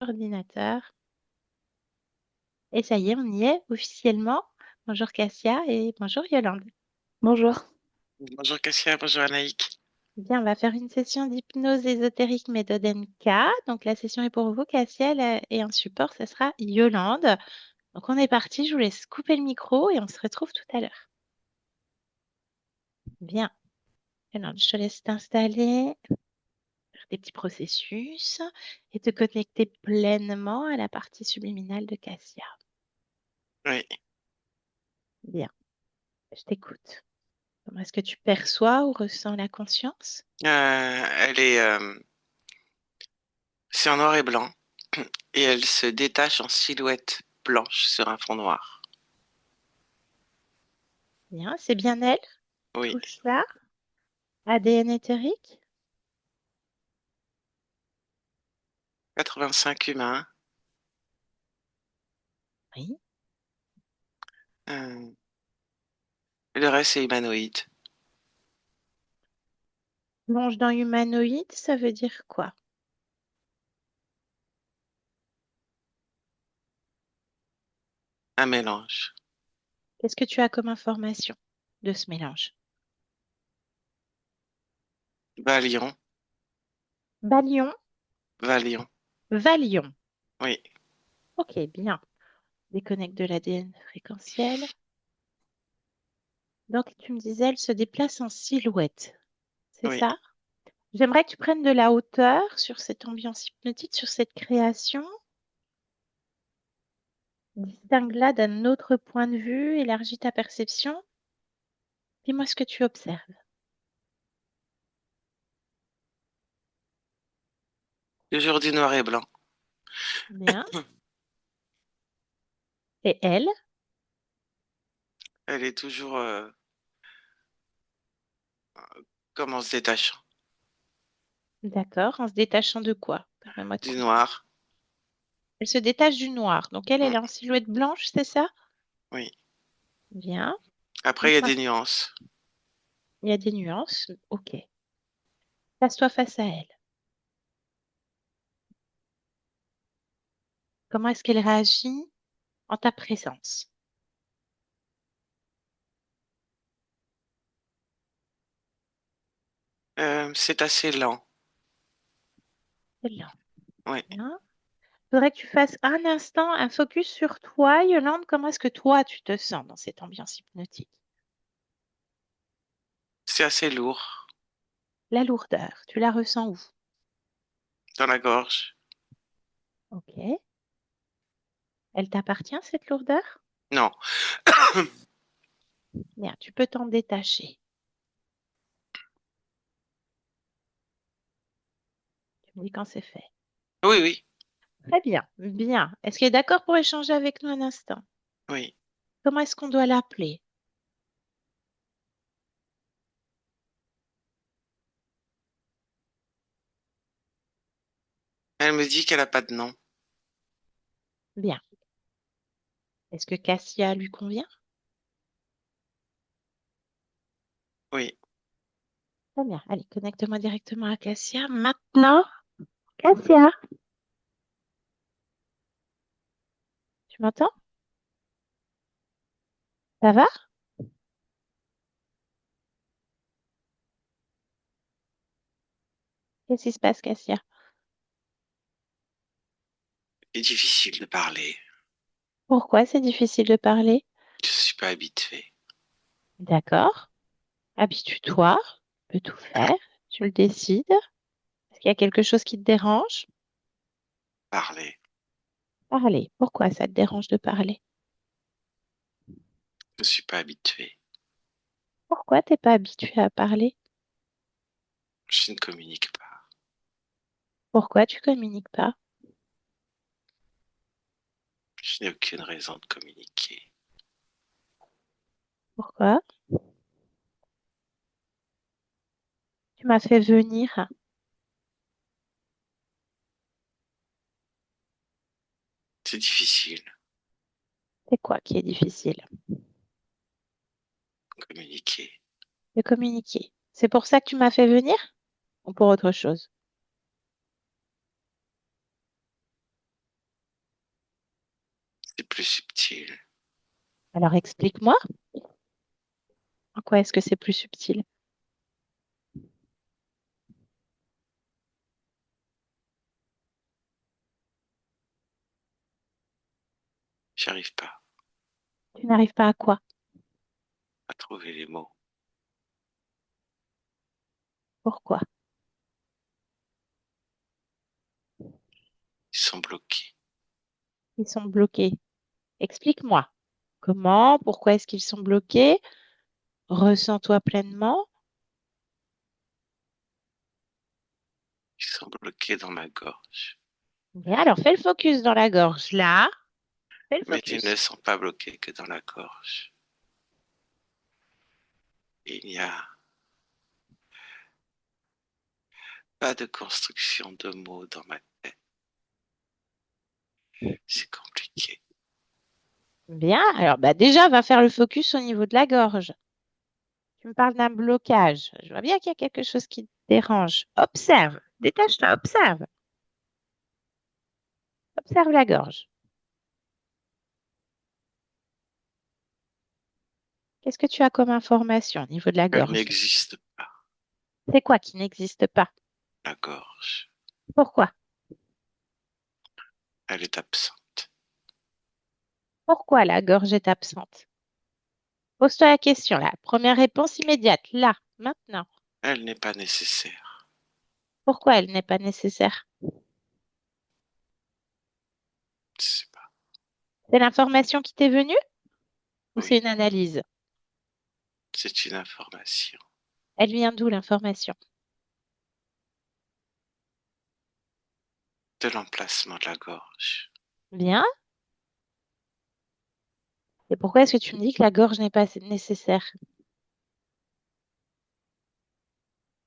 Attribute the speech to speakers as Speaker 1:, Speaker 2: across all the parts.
Speaker 1: Ordinateur. Et ça y est, on y est officiellement. Bonjour Cassia et bonjour Yolande.
Speaker 2: Bonjour.
Speaker 3: Bonjour Cassia, bonjour Anaïk.
Speaker 1: Bien, on va faire une session d'hypnose ésotérique méthode MK. Donc la session est pour vous, Cassia, et un support, ça sera Yolande. Donc on est parti, je vous laisse couper le micro et on se retrouve tout à l'heure. Bien. Yolande, je te laisse t'installer, faire des petits processus et te connecter pleinement à la partie subliminale de Cassia.
Speaker 3: Oui,
Speaker 1: Bien, je t'écoute. Comment est-ce que tu perçois ou ressens la conscience?
Speaker 3: elle est, c'est en noir et blanc et elle se détache en silhouette blanche sur un fond noir.
Speaker 1: Bien, c'est bien elle,
Speaker 3: Oui,
Speaker 1: tout ça. ADN éthérique?
Speaker 3: 85 humains.
Speaker 1: Oui.
Speaker 3: euh, le reste est humanoïde.
Speaker 1: Plonge dans humanoïde, ça veut dire quoi?
Speaker 3: Un mélange.
Speaker 1: Qu'est-ce que tu as comme information de ce mélange?
Speaker 3: Valion,
Speaker 1: Balion,
Speaker 3: Valion.
Speaker 1: Valion.
Speaker 3: Oui,
Speaker 1: Ok, bien. Déconnecte de l'ADN fréquentiel. Donc, tu me disais, elle se déplace en silhouette. C'est
Speaker 3: oui.
Speaker 1: ça? J'aimerais que tu prennes de la hauteur sur cette ambiance hypnotique, sur cette création. Distingue-la d'un autre point de vue, élargis ta perception. Dis-moi ce que tu observes.
Speaker 3: Toujours du noir et blanc.
Speaker 1: Bien. Et elle?
Speaker 3: Elle est toujours comme en se détachant.
Speaker 1: D'accord. En se détachant de quoi? Permets-moi de
Speaker 3: Du
Speaker 1: comprendre.
Speaker 3: noir.
Speaker 1: Elle se détache du noir. Donc elle est en silhouette blanche, c'est ça?
Speaker 3: Oui.
Speaker 1: Bien.
Speaker 3: Après, il y a
Speaker 1: Dis-moi.
Speaker 3: des nuances.
Speaker 1: Il y a des nuances. Ok. Passe-toi face à elle. Comment est-ce qu'elle réagit en ta présence?
Speaker 3: C'est assez lent.
Speaker 1: Elle là.
Speaker 3: Oui.
Speaker 1: Bien. Faudrait que tu fasses un instant un focus sur toi, Yolande. Comment est-ce que toi, tu te sens dans cette ambiance hypnotique?
Speaker 3: C'est assez lourd
Speaker 1: La lourdeur, tu la ressens où?
Speaker 3: dans la gorge.
Speaker 1: Ok. Elle t'appartient, cette lourdeur?
Speaker 3: Non.
Speaker 1: Bien, tu peux t'en détacher. Tu me dis quand c'est fait.
Speaker 3: Oui, oui,
Speaker 1: Très bien, bien. Est-ce qu'elle est d'accord pour échanger avec nous un instant?
Speaker 3: oui.
Speaker 1: Comment est-ce qu'on doit l'appeler?
Speaker 3: Elle me dit qu'elle a pas de nom.
Speaker 1: Bien. Est-ce que Cassia lui convient?
Speaker 3: Oui.
Speaker 1: Très bien. Allez, connecte-moi directement à Cassia. Maintenant, Cassia, tu m'entends? Ça va? Qu'est-ce qui se passe, Cassia?
Speaker 3: C'est difficile de parler.
Speaker 1: Pourquoi c'est difficile de parler?
Speaker 3: Je suis pas habituée.
Speaker 1: D'accord. Habitue-toi. Tu peux tout faire. Tu le décides. Est-ce qu'il y a quelque chose qui te dérange?
Speaker 3: Parler.
Speaker 1: Parler. Pourquoi ça te dérange de parler?
Speaker 3: Je suis pas habituée.
Speaker 1: Pourquoi t'es pas habitué à parler?
Speaker 3: Je ne communique pas.
Speaker 1: Pourquoi tu communiques pas?
Speaker 3: Je n'ai aucune raison de communiquer.
Speaker 1: Pourquoi? Tu m'as fait venir.
Speaker 3: C'est difficile
Speaker 1: C'est quoi qui est difficile?
Speaker 3: de communiquer.
Speaker 1: De communiquer. C'est pour ça que tu m'as fait venir? Ou pour autre chose?
Speaker 3: plus subtil.
Speaker 1: Alors explique-moi, en quoi est-ce que c'est plus subtil?
Speaker 3: J'arrive pas
Speaker 1: Tu n'arrives pas à quoi?
Speaker 3: à trouver les mots.
Speaker 1: Pourquoi?
Speaker 3: Ils sont bloqués.
Speaker 1: Ils sont bloqués. Explique-moi. Comment? Pourquoi est-ce qu'ils sont bloqués? Ressens-toi pleinement.
Speaker 3: Ils sont bloqués dans ma gorge.
Speaker 1: Bien, alors fais le focus dans la gorge. Là, fais le
Speaker 3: Mais ils ne
Speaker 1: focus.
Speaker 3: sont pas bloqués que dans la gorge. Il n'y a pas de construction de mots dans ma tête. C'est compliqué.
Speaker 1: Bien, alors bah déjà, va faire le focus au niveau de la gorge. Tu me parles d'un blocage. Je vois bien qu'il y a quelque chose qui te dérange. Observe, détache-toi, observe. Observe la gorge. Qu'est-ce que tu as comme information au niveau de la
Speaker 3: Elle
Speaker 1: gorge?
Speaker 3: n'existe pas,
Speaker 1: C'est quoi qui n'existe pas?
Speaker 3: la gorge.
Speaker 1: Pourquoi?
Speaker 3: Elle est absente.
Speaker 1: Pourquoi la gorge est absente? Pose-toi la question là. Première réponse immédiate, là, maintenant.
Speaker 3: Elle n'est pas nécessaire.
Speaker 1: Pourquoi elle n'est pas nécessaire?
Speaker 3: Je sais pas.
Speaker 1: C'est l'information qui t'est venue ou c'est
Speaker 3: Oui,
Speaker 1: une analyse?
Speaker 3: c'est une information.
Speaker 1: Elle vient d'où l'information?
Speaker 3: De l'emplacement de la gorge.
Speaker 1: Bien. Et pourquoi est-ce que tu me dis que la gorge n'est pas nécessaire?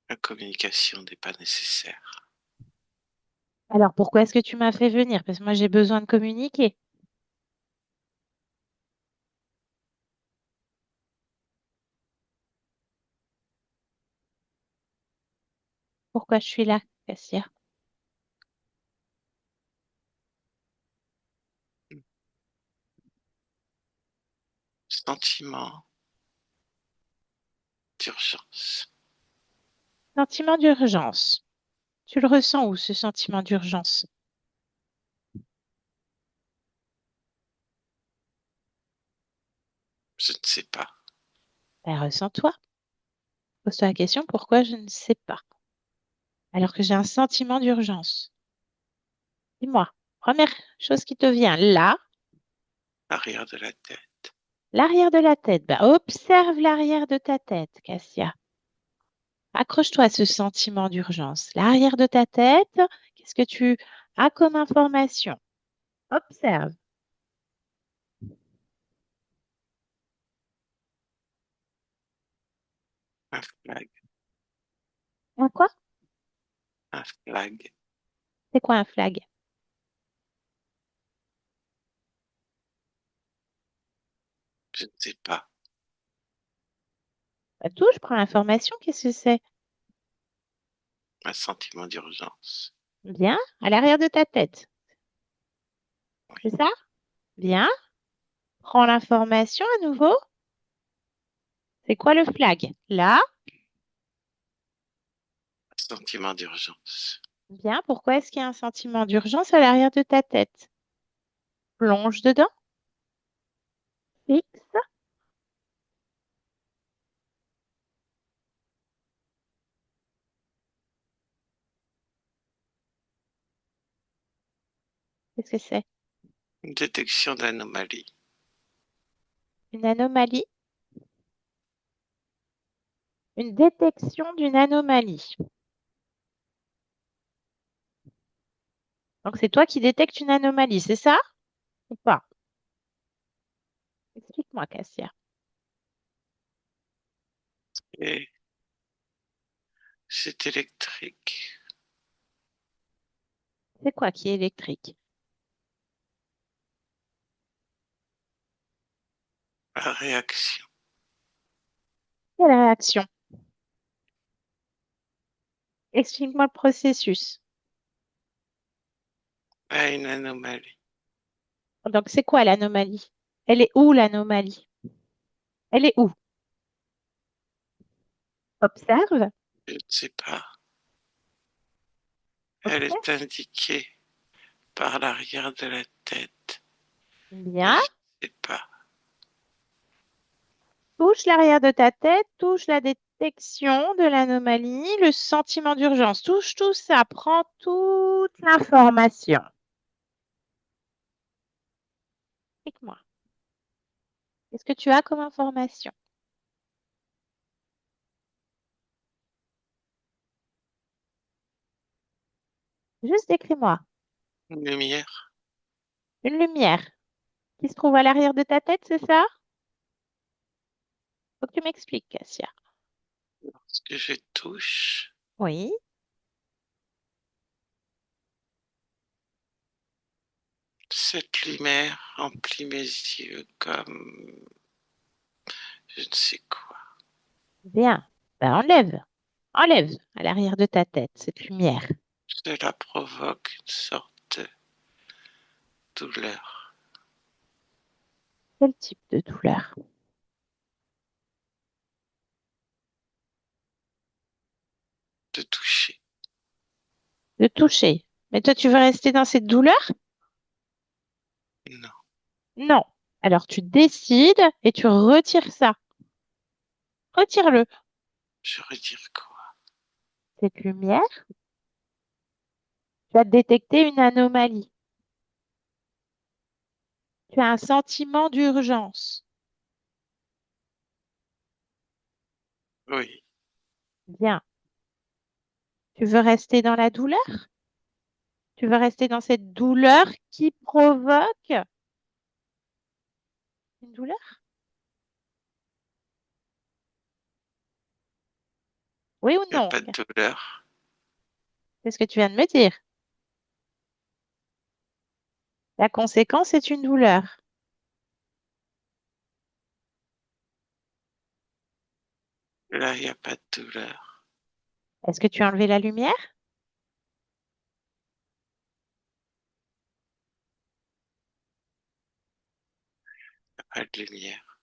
Speaker 3: La communication n'est pas nécessaire.
Speaker 1: Alors pourquoi est-ce que tu m'as fait venir? Parce que moi j'ai besoin de communiquer. Pourquoi je suis là, Cassia?
Speaker 3: Sentiment d'urgence.
Speaker 1: Sentiment d'urgence. Tu le ressens où ce sentiment d'urgence?
Speaker 3: Je ne sais pas.
Speaker 1: Ben, ressens-toi. Pose-toi la question pourquoi je ne sais pas. Alors que j'ai un sentiment d'urgence. Dis-moi, première chose qui te vient là,
Speaker 3: L'arrière de la tête.
Speaker 1: l'arrière de la tête. Ben, observe l'arrière de ta tête, Cassia. Accroche-toi à ce sentiment d'urgence. L'arrière de ta tête, qu'est-ce que tu as comme information? Observe.
Speaker 3: Un flag.
Speaker 1: Un quoi?
Speaker 3: Un flag.
Speaker 1: C'est quoi un flag?
Speaker 3: Je ne sais pas.
Speaker 1: Pas tout, je prends l'information. Qu'est-ce que c'est?
Speaker 3: Un sentiment d'urgence.
Speaker 1: Bien, à l'arrière de ta tête.
Speaker 3: Oui.
Speaker 1: C'est ça? Bien. Prends l'information à nouveau. C'est quoi le flag? Là.
Speaker 3: Un sentiment d'urgence.
Speaker 1: Bien. Pourquoi est-ce qu'il y a un sentiment d'urgence à l'arrière de ta tête? Plonge dedans. Fixe. Qu'est-ce que c'est?
Speaker 3: Une détection d'anomalie.
Speaker 1: Une anomalie. Une détection d'une anomalie. Donc c'est toi qui détectes une anomalie, c'est ça? Ou pas? Explique-moi, Cassia.
Speaker 3: Et c'est électrique.
Speaker 1: C'est quoi qui est électrique?
Speaker 3: La réaction
Speaker 1: Quelle réaction? Explique-moi le processus.
Speaker 3: à une anomalie.
Speaker 1: Donc, c'est quoi l'anomalie? Elle est où l'anomalie? Elle est où? Observe.
Speaker 3: Je ne sais pas. Elle
Speaker 1: Observe.
Speaker 3: est indiquée par l'arrière de la tête, mais
Speaker 1: Bien.
Speaker 3: je ne sais pas.
Speaker 1: Touche l'arrière de ta tête, touche la détection de l'anomalie, le sentiment d'urgence. Touche tout ça, prends toute l'information. Explique-moi. Qu'est-ce que tu as comme information? Juste décris-moi.
Speaker 3: Une lumière.
Speaker 1: Une lumière qui se trouve à l'arrière de ta tête, c'est ça? Faut que tu m'expliques, Cassia.
Speaker 3: Lorsque je touche,
Speaker 1: Oui.
Speaker 3: cette lumière emplit mes yeux comme je ne sais quoi.
Speaker 1: Bien. Ben, enlève. Enlève à l'arrière de ta tête cette lumière.
Speaker 3: Cela provoque une sorte de douleur,
Speaker 1: Quel type de douleur?
Speaker 3: de toucher.
Speaker 1: De toucher. Mais toi, tu veux rester dans cette douleur?
Speaker 3: Non,
Speaker 1: Non. Alors, tu décides et tu retires ça. Retire-le.
Speaker 3: je retire quoi?
Speaker 1: Cette lumière va détecter une anomalie. Tu as un sentiment d'urgence.
Speaker 3: Oui,
Speaker 1: Bien. Tu veux rester dans la douleur? Tu veux rester dans cette douleur qui provoque une douleur? Oui ou
Speaker 3: il n'y a
Speaker 1: non?
Speaker 3: pas de douleur.
Speaker 1: C'est ce que tu viens de me dire. La conséquence est une douleur.
Speaker 3: Là, il n'y a pas de douleur.
Speaker 1: Est-ce que tu as enlevé la lumière?
Speaker 3: Il n'y a pas de lumière.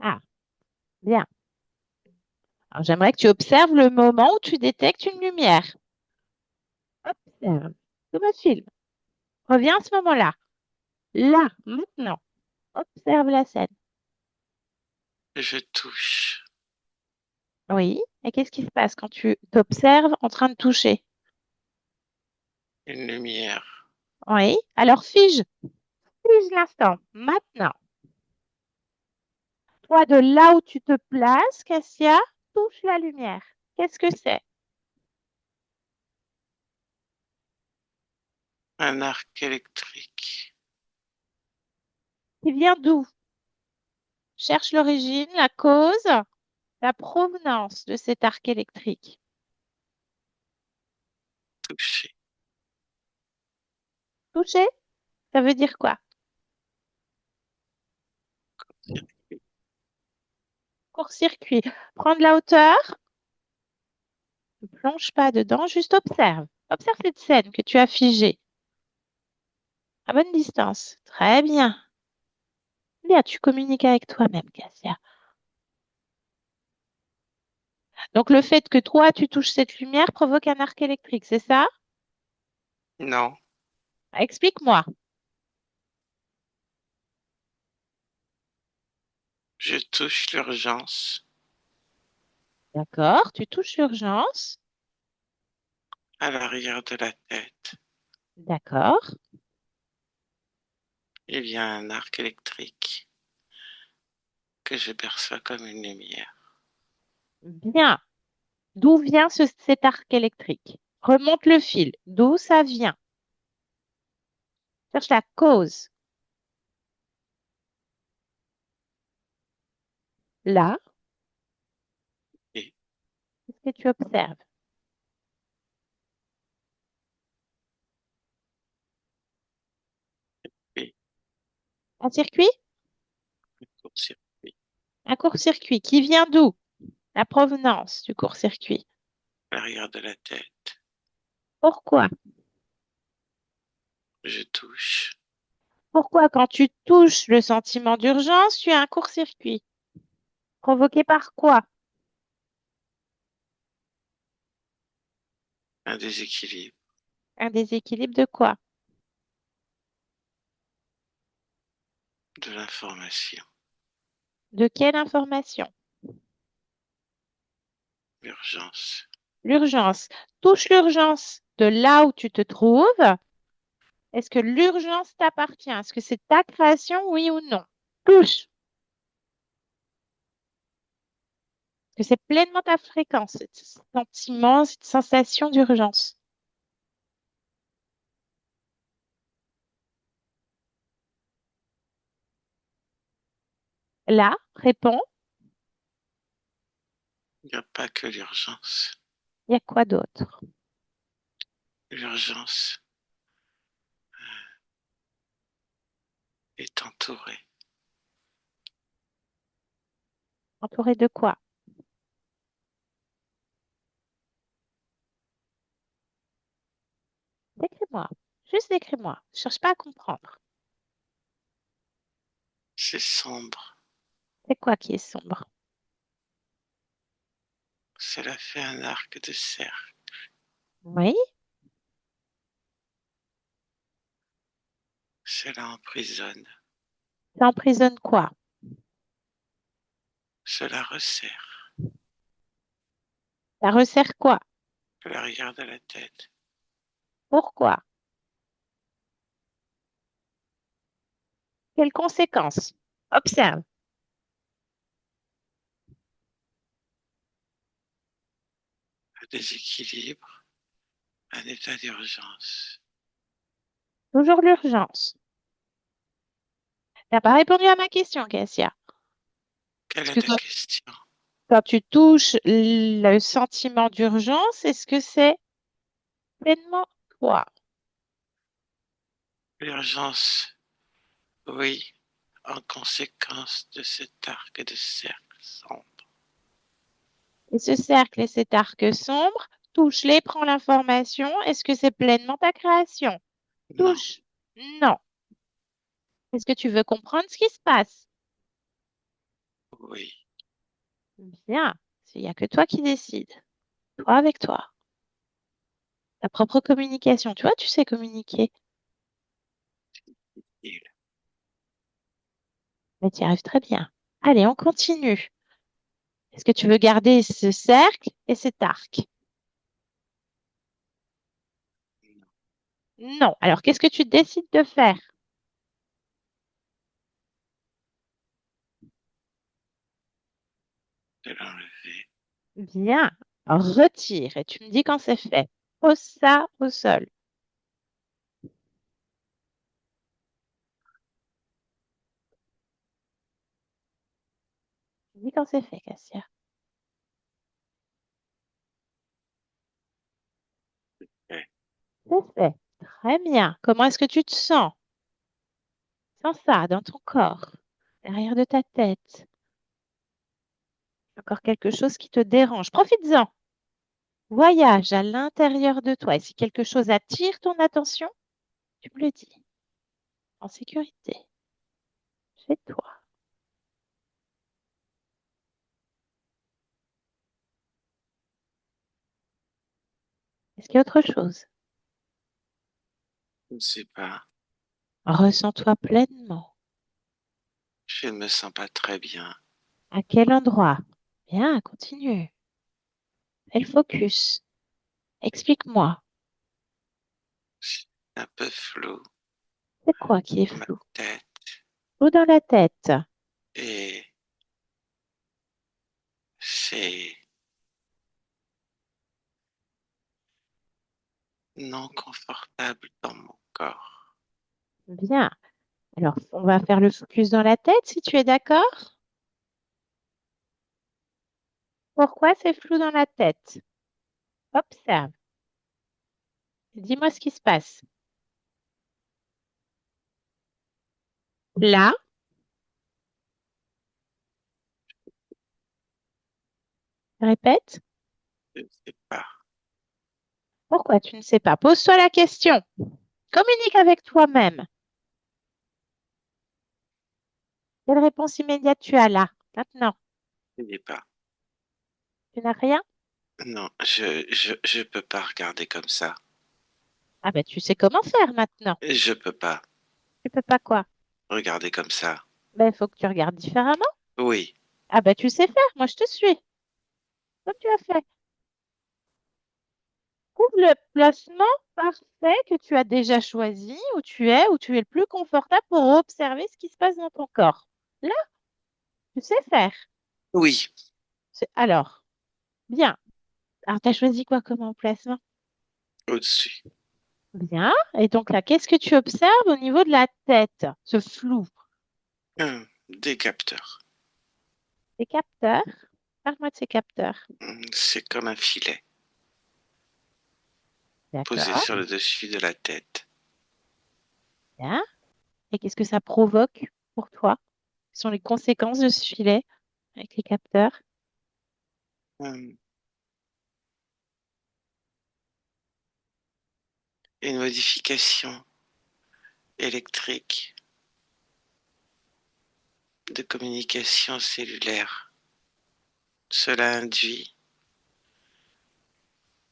Speaker 1: Ah, bien. Alors, j'aimerais que tu observes le moment où tu détectes une lumière. Observe. Comme un film. Reviens à ce moment-là. Là, maintenant. Observe la scène.
Speaker 3: Je touche
Speaker 1: Oui. Et qu'est-ce qui se passe quand tu t'observes en train de toucher?
Speaker 3: une lumière.
Speaker 1: Oui. Alors fige. Fige l'instant. Maintenant. Toi, de là où tu te places, Cassia, touche la lumière. Qu'est-ce que c'est?
Speaker 3: Un arc électrique.
Speaker 1: Qui vient d'où? Cherche l'origine, la cause, la provenance de cet arc électrique.
Speaker 3: Touché.
Speaker 1: Toucher, ça veut dire quoi? Court-circuit. Prends de la hauteur, ne plonge pas dedans, juste observe. Observe cette scène que tu as figée à bonne distance. Très bien. Bien, tu communiques avec toi-même, Cassia. Donc, le fait que toi, tu touches cette lumière provoque un arc électrique, c'est ça?
Speaker 3: Non,
Speaker 1: Explique-moi.
Speaker 3: je touche l'urgence
Speaker 1: D'accord, tu touches l'urgence.
Speaker 3: à l'arrière de la tête.
Speaker 1: D'accord.
Speaker 3: Il y a un arc électrique que je perçois comme une lumière.
Speaker 1: Bien. D'où vient cet arc électrique? Remonte le fil. D'où ça vient? Cherche la cause. Là,
Speaker 3: Et,
Speaker 1: qu'est-ce que tu observes?
Speaker 3: et
Speaker 1: Un circuit?
Speaker 3: un court-circuit
Speaker 1: Un court-circuit. Qui vient d'où? La provenance du court-circuit.
Speaker 3: à l'arrière de la tête.
Speaker 1: Pourquoi?
Speaker 3: Je touche.
Speaker 1: Pourquoi, quand tu touches le sentiment d'urgence, tu as un court-circuit? Provoqué par quoi?
Speaker 3: Un déséquilibre
Speaker 1: Un déséquilibre de quoi?
Speaker 3: de l'information,
Speaker 1: De quelle information?
Speaker 3: l'urgence.
Speaker 1: L'urgence. Touche l'urgence de là où tu te trouves. Est-ce que l'urgence t'appartient? Est-ce que c'est ta création, oui ou non? Touche. Est-ce que c'est pleinement ta fréquence, ce sentiment, cette sensation d'urgence? Là, réponds.
Speaker 3: Il n'y a pas que l'urgence.
Speaker 1: Il y a quoi d'autre?
Speaker 3: L'urgence est entourée
Speaker 1: Entouré de quoi? Décris-moi. Juste décris-moi. Je cherche pas à comprendre.
Speaker 3: c'est sombre.
Speaker 1: C'est quoi qui est sombre?
Speaker 3: Cela fait un arc de cercle.
Speaker 1: Oui.
Speaker 3: Cela emprisonne.
Speaker 1: Ça emprisonne quoi?
Speaker 3: Cela resserre.
Speaker 1: Ça resserre quoi?
Speaker 3: Je la regarde à la tête.
Speaker 1: Pourquoi? Quelles conséquences? Observe.
Speaker 3: Un déséquilibre, un état d'urgence.
Speaker 1: Toujours l'urgence. T'as pas répondu à ma question, Cassia.
Speaker 3: Quelle
Speaker 1: Est-ce
Speaker 3: est
Speaker 1: que
Speaker 3: ta
Speaker 1: quand,
Speaker 3: question?
Speaker 1: quand tu touches le sentiment d'urgence, est-ce que c'est pleinement toi?
Speaker 3: L'urgence, oui, en conséquence de cet arc de cercle sombre.
Speaker 1: Et ce cercle et cet arc sombre, touche-les, prends l'information. Est-ce que c'est pleinement ta création?
Speaker 3: Non,
Speaker 1: Touche. Non. Est-ce que tu veux comprendre ce qui se passe?
Speaker 3: oui,
Speaker 1: Bien. Il n'y a que toi qui décides. Toi avec toi. Ta propre communication. Tu vois, tu sais communiquer.
Speaker 3: il.
Speaker 1: Mais tu y arrives très bien. Allez, on continue. Est-ce que tu veux garder ce cercle et cet arc?
Speaker 3: Non,
Speaker 1: Non. Alors, qu'est-ce que tu décides de faire?
Speaker 3: de l'enlever.
Speaker 1: Bien. Retire et tu me dis quand c'est fait. Pose ça au sol. Tu me dis quand c'est fait, Cassia.
Speaker 3: Ouais.
Speaker 1: C'est fait. Très bien. Comment est-ce que tu te sens? Sens ça dans ton corps, derrière de ta tête. Encore quelque chose qui te dérange. Profites-en. Voyage à l'intérieur de toi. Et si quelque chose attire ton attention, tu me le dis. En sécurité. Chez toi. Est-ce qu'il y a autre chose?
Speaker 3: Je ne sais pas,
Speaker 1: Ressens-toi pleinement.
Speaker 3: je ne me sens pas très bien.
Speaker 1: À quel endroit? Bien, continue. Fais le focus. Explique-moi.
Speaker 3: C'est un peu flou,
Speaker 1: C'est quoi qui est
Speaker 3: ma
Speaker 1: flou?
Speaker 3: tête,
Speaker 1: Flou dans la tête.
Speaker 3: et c'est non confortable dans mon corps.
Speaker 1: Bien. Alors, on va faire le focus dans la tête si tu es d'accord. Pourquoi c'est flou dans la tête? Observe. Dis-moi ce qui se passe. Là, répète.
Speaker 3: Je ne sais pas.
Speaker 1: Pourquoi tu ne sais pas? Pose-toi la question. Communique avec toi-même. Quelle réponse immédiate tu as là, maintenant?
Speaker 3: Je n'ai pas.
Speaker 1: Tu n'as rien?
Speaker 3: Non, je peux pas regarder comme ça.
Speaker 1: Ah ben, tu sais comment faire maintenant.
Speaker 3: Je peux pas
Speaker 1: Tu peux pas quoi?
Speaker 3: regarder comme ça.
Speaker 1: Ben, il faut que tu regardes différemment.
Speaker 3: Oui,
Speaker 1: Ah ben, tu sais faire. Moi, je te suis. Comme tu as fait. Trouve le placement parfait que tu as déjà choisi, où tu es le plus confortable pour observer ce qui se passe dans ton corps. Là, tu sais faire.
Speaker 3: oui,
Speaker 1: Alors, bien. Alors, tu as choisi quoi comme emplacement?
Speaker 3: au-dessus.
Speaker 1: Bien. Et donc là, qu'est-ce que tu observes au niveau de la tête? Ce flou.
Speaker 3: Des capteurs.
Speaker 1: Ces capteurs. Parle-moi de ces capteurs.
Speaker 3: C'est comme un filet posé
Speaker 1: D'accord.
Speaker 3: sur le dessus de la tête.
Speaker 1: Bien. Et qu'est-ce que ça provoque pour toi? Quelles sont les conséquences de ce filet avec les capteurs?
Speaker 3: Hum, Une modification électrique de communication cellulaire. Cela induit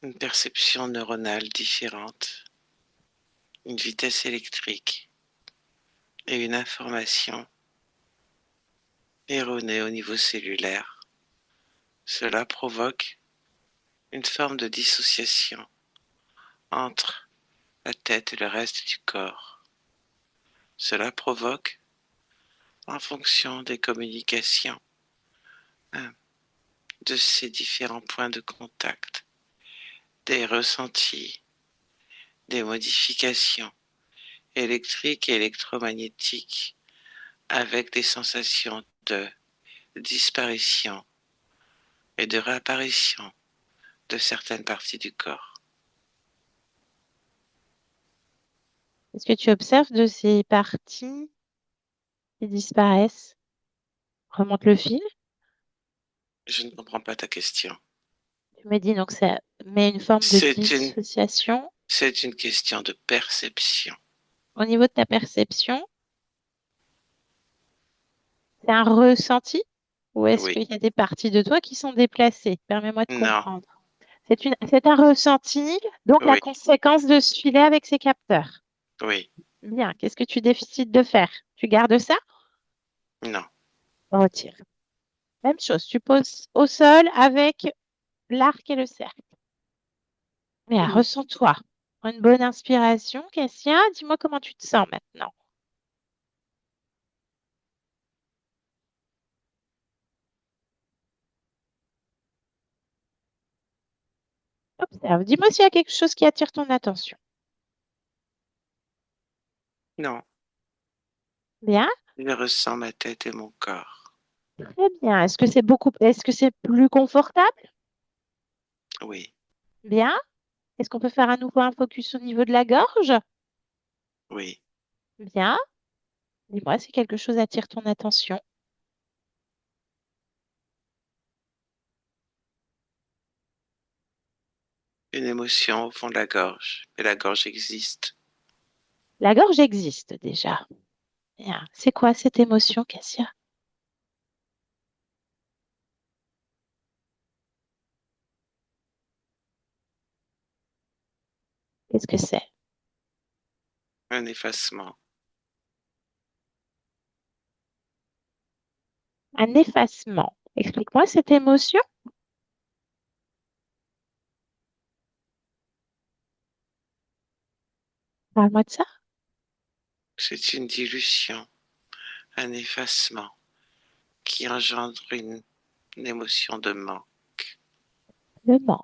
Speaker 3: une perception neuronale différente, une vitesse électrique et une information erronée au niveau cellulaire. Cela provoque une forme de dissociation entre la tête et le reste du corps. Cela provoque, en fonction des communications de ces différents points de contact, des ressentis, des modifications électriques et électromagnétiques avec des sensations de disparition et de réapparition de certaines parties du corps.
Speaker 1: Est-ce que tu observes de ces parties qui disparaissent? Remonte le fil.
Speaker 3: Je ne comprends pas ta question.
Speaker 1: Tu me dis donc ça met une forme de
Speaker 3: C'est une,
Speaker 1: dissociation
Speaker 3: c'est une question de perception.
Speaker 1: au niveau de ta perception. C'est un ressenti ou est-ce
Speaker 3: Oui,
Speaker 1: qu'il y a des parties de toi qui sont déplacées? Permets-moi de
Speaker 3: non,
Speaker 1: comprendre. C'est un ressenti, donc la
Speaker 3: oui,
Speaker 1: conséquence de ce filet avec ses capteurs.
Speaker 3: oui,
Speaker 1: Bien. Qu'est-ce que tu décides de faire? Tu gardes ça?
Speaker 3: non.
Speaker 1: On retire. Même chose. Tu poses au sol avec l'arc et le cercle. Bien, ressens-toi. Prends une bonne inspiration, Cassia. Dis-moi comment tu te sens maintenant. Observe. Dis-moi s'il y a quelque chose qui attire ton attention.
Speaker 3: Non,
Speaker 1: Bien,
Speaker 3: je ressens ma tête et mon corps.
Speaker 1: très bien. Est-ce que c'est plus confortable?
Speaker 3: Oui,
Speaker 1: Bien. Est-ce qu'on peut faire à nouveau un focus au niveau de la gorge?
Speaker 3: oui.
Speaker 1: Bien. Dis-moi si quelque chose attire ton attention.
Speaker 3: Une émotion au fond de la gorge. Et la gorge existe.
Speaker 1: La gorge existe déjà. Bien. C'est quoi cette émotion, Cassia? Qu'est-ce que c'est?
Speaker 3: Un effacement.
Speaker 1: Un effacement. Explique-moi cette émotion. Parle-moi de ça.
Speaker 3: C'est une dilution, un effacement qui engendre une émotion de manque.
Speaker 1: Le manque.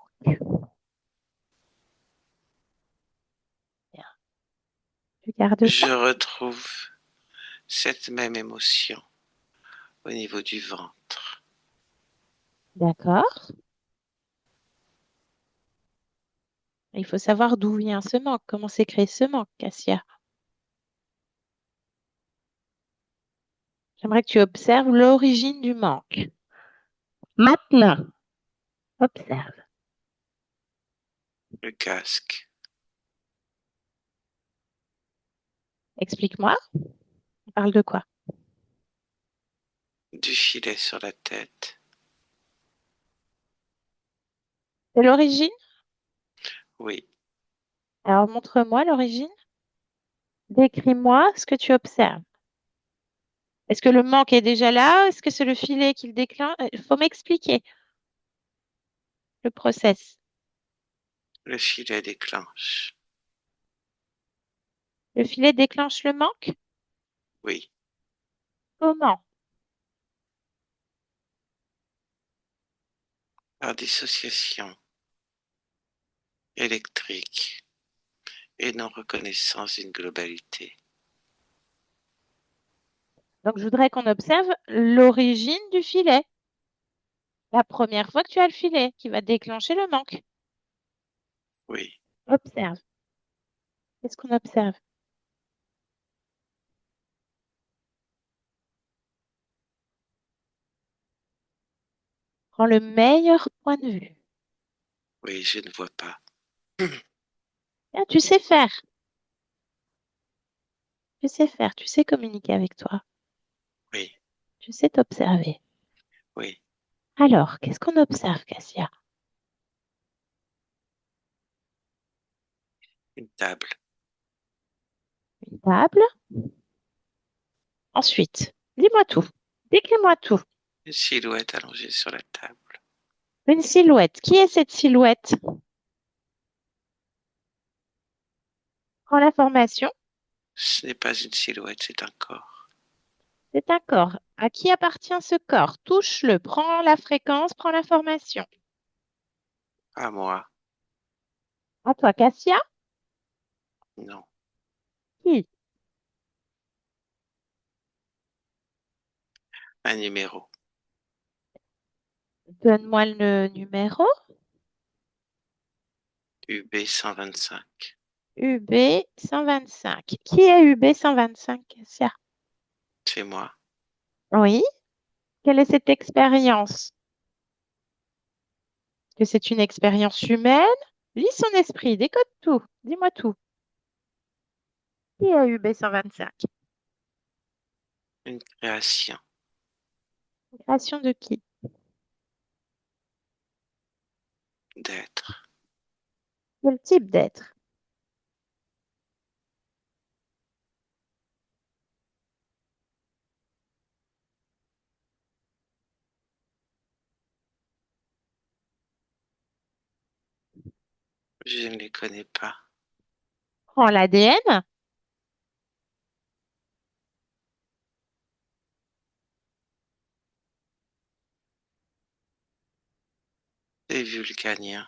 Speaker 1: Bien. Tu gardes ça.
Speaker 3: Je retrouve cette même émotion au niveau du ventre.
Speaker 1: D'accord. Il faut savoir d'où vient ce manque. Comment s'est créé ce manque, Cassia? J'aimerais que tu observes l'origine du manque. Maintenant, observe.
Speaker 3: Le casque.
Speaker 1: Explique-moi. On parle de quoi?
Speaker 3: du filet sur la tête.
Speaker 1: C'est l'origine?
Speaker 3: Oui,
Speaker 1: Alors montre-moi l'origine. Décris-moi ce que tu observes. Est-ce que le manque est déjà là? Est-ce que c'est le filet qui le déclenche? Il faut m'expliquer le process.
Speaker 3: le filet déclenche.
Speaker 1: Le filet déclenche le manque?
Speaker 3: Oui,
Speaker 1: Comment?
Speaker 3: par dissociation électrique et non reconnaissance d'une globalité.
Speaker 1: Donc, je voudrais qu'on observe l'origine du filet. La première fois que tu as le filet qui va déclencher le manque.
Speaker 3: Oui,
Speaker 1: Observe. Qu'est-ce qu'on observe? Prends le meilleur point de vue.
Speaker 3: oui, je ne vois pas.
Speaker 1: Bien, tu sais faire. Tu sais faire. Tu sais communiquer avec toi.
Speaker 3: Oui,
Speaker 1: Tu sais t'observer.
Speaker 3: oui,
Speaker 1: Alors, qu'est-ce qu'on observe, Cassia?
Speaker 3: une table,
Speaker 1: Une table. Ensuite, dis-moi tout. Décris-moi tout.
Speaker 3: une silhouette allongée sur la table.
Speaker 1: Une silhouette. Qui est cette silhouette? Prends l'information.
Speaker 3: Ce n'est pas une silhouette, c'est un corps.
Speaker 1: C'est un corps. À qui appartient ce corps? Touche-le. Prends la fréquence. Prends l'information.
Speaker 3: À moi,
Speaker 1: À toi, Cassia.
Speaker 3: non.
Speaker 1: Qui?
Speaker 3: Un numéro,
Speaker 1: Donne-moi le numéro.
Speaker 3: UB 125.
Speaker 1: UB 125. Qui est UB 125, Cassia?
Speaker 3: C'est moi.
Speaker 1: Oui. Quelle est cette expérience? Est-ce que c'est une expérience humaine? Lis son esprit. Décode tout. Dis-moi tout. Qui est UB 125?
Speaker 3: Une création
Speaker 1: Création de qui?
Speaker 3: d'être.
Speaker 1: Quel type d'être?
Speaker 3: Je ne les connais pas.
Speaker 1: Prends l'ADN.
Speaker 3: Des vulcaniens.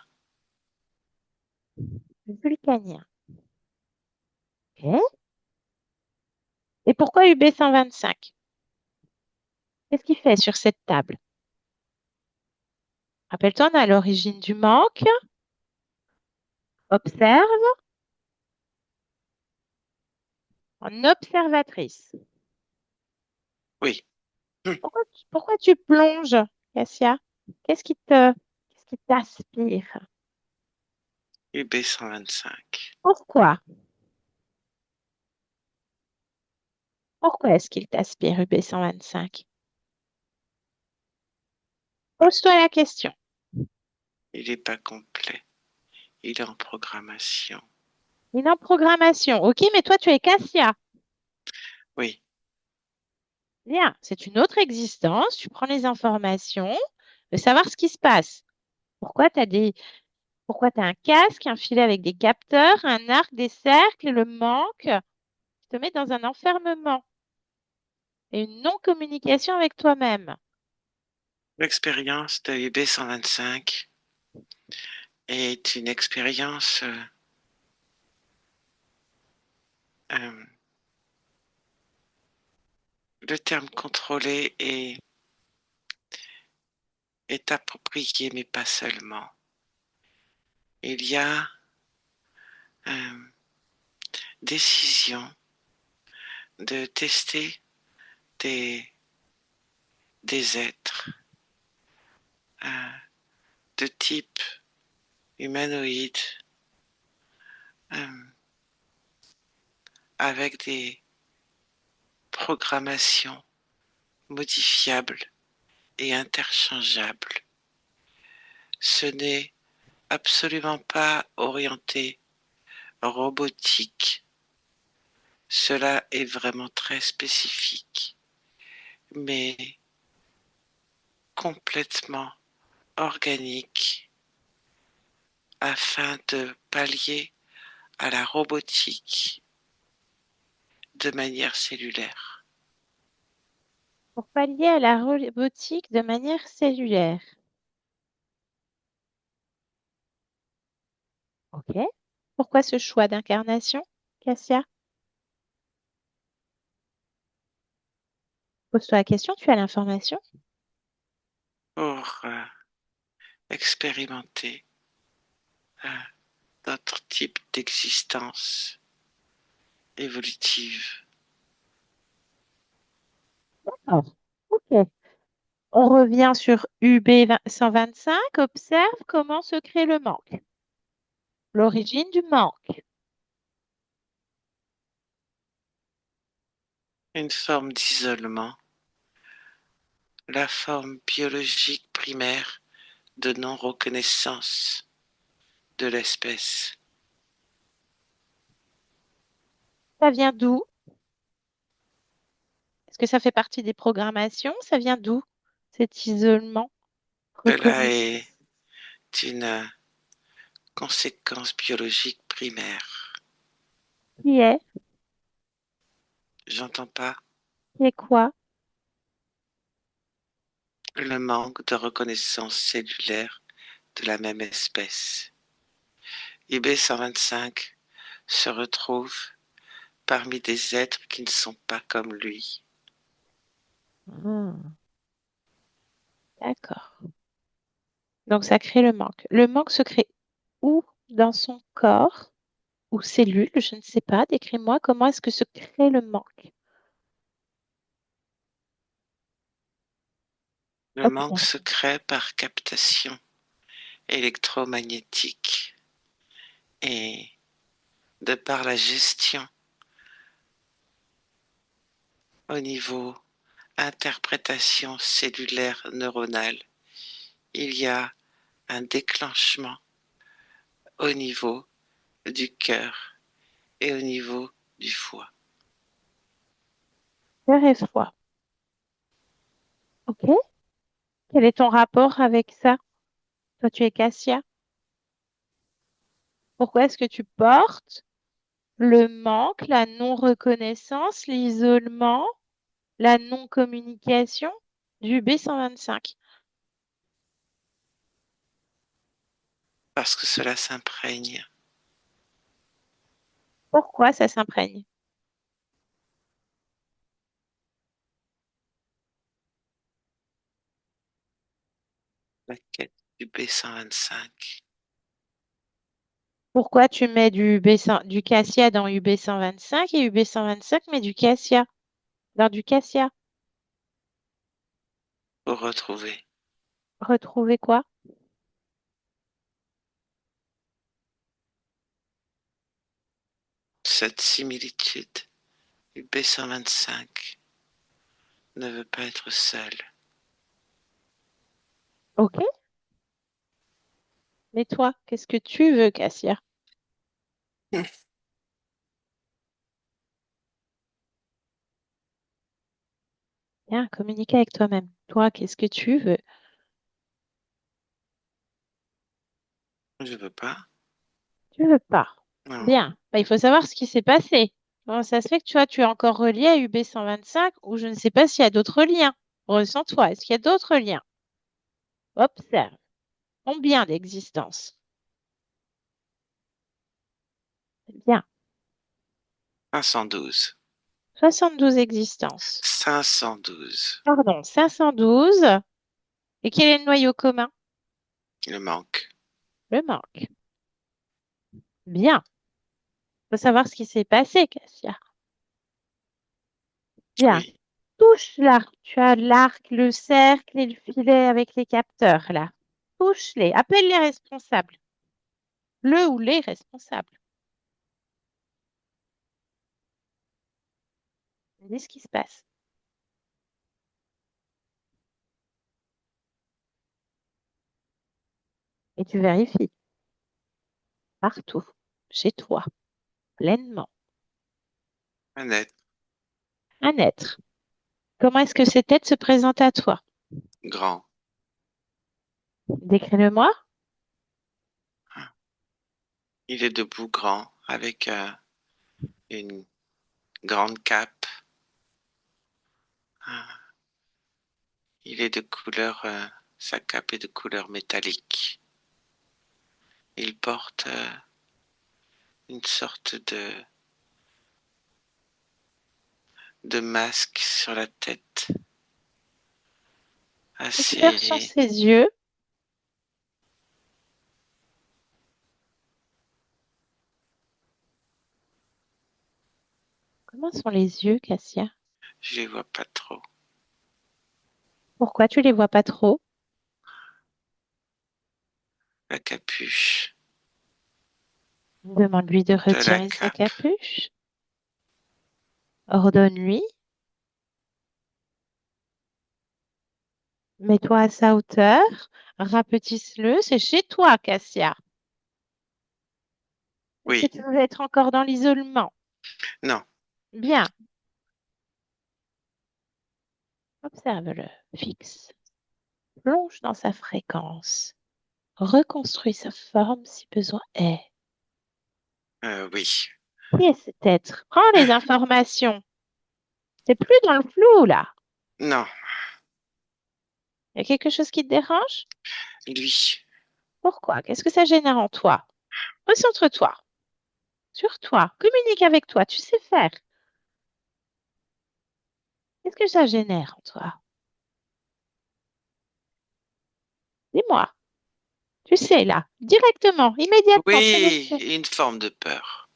Speaker 1: Vulcanien. Ok. Et pourquoi UB 125? Qu'est-ce qu'il fait sur cette table? Rappelle-toi, on est à l'origine du manque. Observe en observatrice.
Speaker 3: Oui,
Speaker 1: Pourquoi tu plonges, Cassia? Qu'est-ce qui t'aspire?
Speaker 3: UB 125.
Speaker 1: Pourquoi? Pourquoi est-ce qu'il t'aspire, UB 125?
Speaker 3: Parce
Speaker 1: Pose-toi
Speaker 3: qu'il
Speaker 1: la question.
Speaker 3: n'est pas complet. Il est en programmation.
Speaker 1: Il est en programmation. Ok, mais toi, tu es Cassia.
Speaker 3: Oui,
Speaker 1: Bien, c'est une autre existence. Tu prends les informations, de savoir ce qui se passe. Pourquoi tu as un casque, un filet avec des capteurs, un arc, des cercles, et le manque qui te met dans un enfermement et une non-communication avec toi-même.
Speaker 3: l'expérience de UB 125 est une expérience euh, le terme contrôlé est approprié, mais pas seulement. Il y a euh, décision de tester des, des êtres euh, de type humanoïde euh, avec des programmations modifiable et interchangeable. Ce n'est absolument pas orienté robotique. Cela est vraiment très spécifique, mais complètement organique afin de pallier à la robotique de manière cellulaire.
Speaker 1: Pour pallier à la robotique de manière cellulaire. OK. Pourquoi ce choix d'incarnation, Cassia? Pose-toi la question, tu as l'information?
Speaker 3: Pour expérimenter d'autres types d'existence évolutive.
Speaker 1: Oh, OK. On revient sur UB 125. Observe comment se crée le manque. L'origine du manque.
Speaker 3: Une forme d'isolement, la forme biologique primaire de non-reconnaissance de l'espèce.
Speaker 1: Ça vient d'où? Est-ce que ça fait partie des programmations? Ça vient d'où, cet isolement
Speaker 3: Cela
Speaker 1: reconnu?
Speaker 3: est une conséquence biologique primaire.
Speaker 1: Qui est?
Speaker 3: J'entends pas
Speaker 1: Qui est quoi?
Speaker 3: le manque de reconnaissance cellulaire de la même espèce. IB 125 se retrouve parmi des êtres qui ne sont pas comme lui.
Speaker 1: Hmm, d'accord. Donc ça crée le manque. Le manque se crée où dans son corps ou cellule? Je ne sais pas. Décris-moi comment est-ce que se crée le manque.
Speaker 3: Le manque
Speaker 1: Observe.
Speaker 3: se crée par captation électromagnétique et de par la gestion au niveau interprétation cellulaire neuronale, il y a un déclenchement au niveau du cœur et au niveau du foie.
Speaker 1: Cœur et froid. OK. Quel est ton rapport avec ça? Toi, tu es Cassia. Pourquoi est-ce que tu portes le manque, la non-reconnaissance, l'isolement, la non-communication du B125?
Speaker 3: Parce que cela s'imprègne.
Speaker 1: Pourquoi ça s'imprègne?
Speaker 3: La quête du B125.
Speaker 1: Pourquoi tu mets du cassia dans UB125 et UB125 met du cassia dans du cassia?
Speaker 3: Pour retrouver
Speaker 1: Retrouver quoi?
Speaker 3: cette similitude du B125 ne veut pas être seul.
Speaker 1: OK. Mais toi, qu'est-ce que tu veux, Cassia? Viens, communiquer avec toi-même. Toi, qu'est-ce que tu veux?
Speaker 3: Je veux pas.
Speaker 1: Tu veux pas.
Speaker 3: Non,
Speaker 1: Bien. Bah, il faut savoir ce qui s'est passé. Comment ça se fait que tu es encore relié à UB125 ou je ne sais pas s'il y a d'autres liens. Ressens-toi. Est-ce qu'il y a d'autres liens? Observe. Combien d'existences? Bien.
Speaker 3: 512.
Speaker 1: 72 existences.
Speaker 3: 512.
Speaker 1: Pardon, 512. Et quel est le noyau commun?
Speaker 3: Le manque.
Speaker 1: Le manque. Bien. Il faut savoir ce qui s'est passé, Cassia. Bien.
Speaker 3: Oui,
Speaker 1: Touche l'arc. Tu as l'arc, le cercle et le filet avec les capteurs, là. Touche-les. Appelle les responsables. Le ou les responsables. Dis ce qui se passe. Et tu vérifies partout, chez toi, pleinement.
Speaker 3: Un être
Speaker 1: Un être. Comment est-ce que cet être se présente à toi?
Speaker 3: grand.
Speaker 1: Décris-le-moi.
Speaker 3: Il est debout grand, avec une grande cape. Il est de couleur, sa cape est de couleur métallique. Il porte une sorte de masque sur la tête,
Speaker 1: Quelle couleur sont
Speaker 3: assez
Speaker 1: ses yeux? Comment sont les yeux, Cassia?
Speaker 3: je les vois pas trop.
Speaker 1: Pourquoi tu les vois pas trop?
Speaker 3: La capuche
Speaker 1: Demande-lui de
Speaker 3: de la
Speaker 1: retirer sa
Speaker 3: cape.
Speaker 1: capuche. Ordonne-lui. Mets-toi à sa hauteur. Rapetisse-le. C'est chez toi, Cassia. Est-ce que
Speaker 3: Oui,
Speaker 1: tu veux être encore dans l'isolement?
Speaker 3: non,
Speaker 1: Bien. Observe-le. Fixe. Plonge dans sa fréquence. Reconstruis sa forme si besoin est.
Speaker 3: oui.
Speaker 1: Qui est cet être? Prends les informations. T'es plus dans le flou, là.
Speaker 3: Non,
Speaker 1: Il y a quelque chose qui te dérange?
Speaker 3: lui.
Speaker 1: Pourquoi? Qu'est-ce que ça génère en toi? Recentre-toi sur toi. Communique avec toi. Tu sais faire. Qu'est-ce que ça génère en toi? Dis-moi. Tu sais, là, directement, immédiatement, tu le
Speaker 3: Oui,
Speaker 1: sais.
Speaker 3: une forme de peur.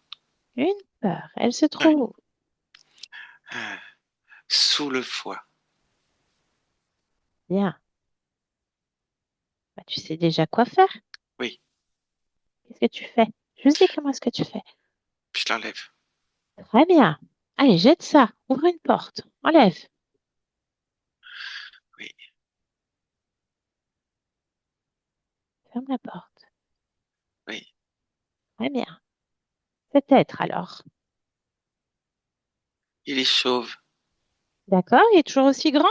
Speaker 1: Une peur. Elle se
Speaker 3: Ouais.
Speaker 1: trouve où?
Speaker 3: Euh, Sous le foie.
Speaker 1: Bien. Bah, tu sais déjà quoi faire.
Speaker 3: Oui,
Speaker 1: Qu'est-ce que tu fais? Juste dis-moi ce que tu fais.
Speaker 3: je l'enlève.
Speaker 1: Très bien. Allez, jette ça. Ouvre une porte. Enlève.
Speaker 3: Oui,
Speaker 1: Ferme la porte.
Speaker 3: oui.
Speaker 1: Très bien. Cet être, alors.
Speaker 3: Il est chauve,
Speaker 1: D'accord? Il est toujours aussi grand?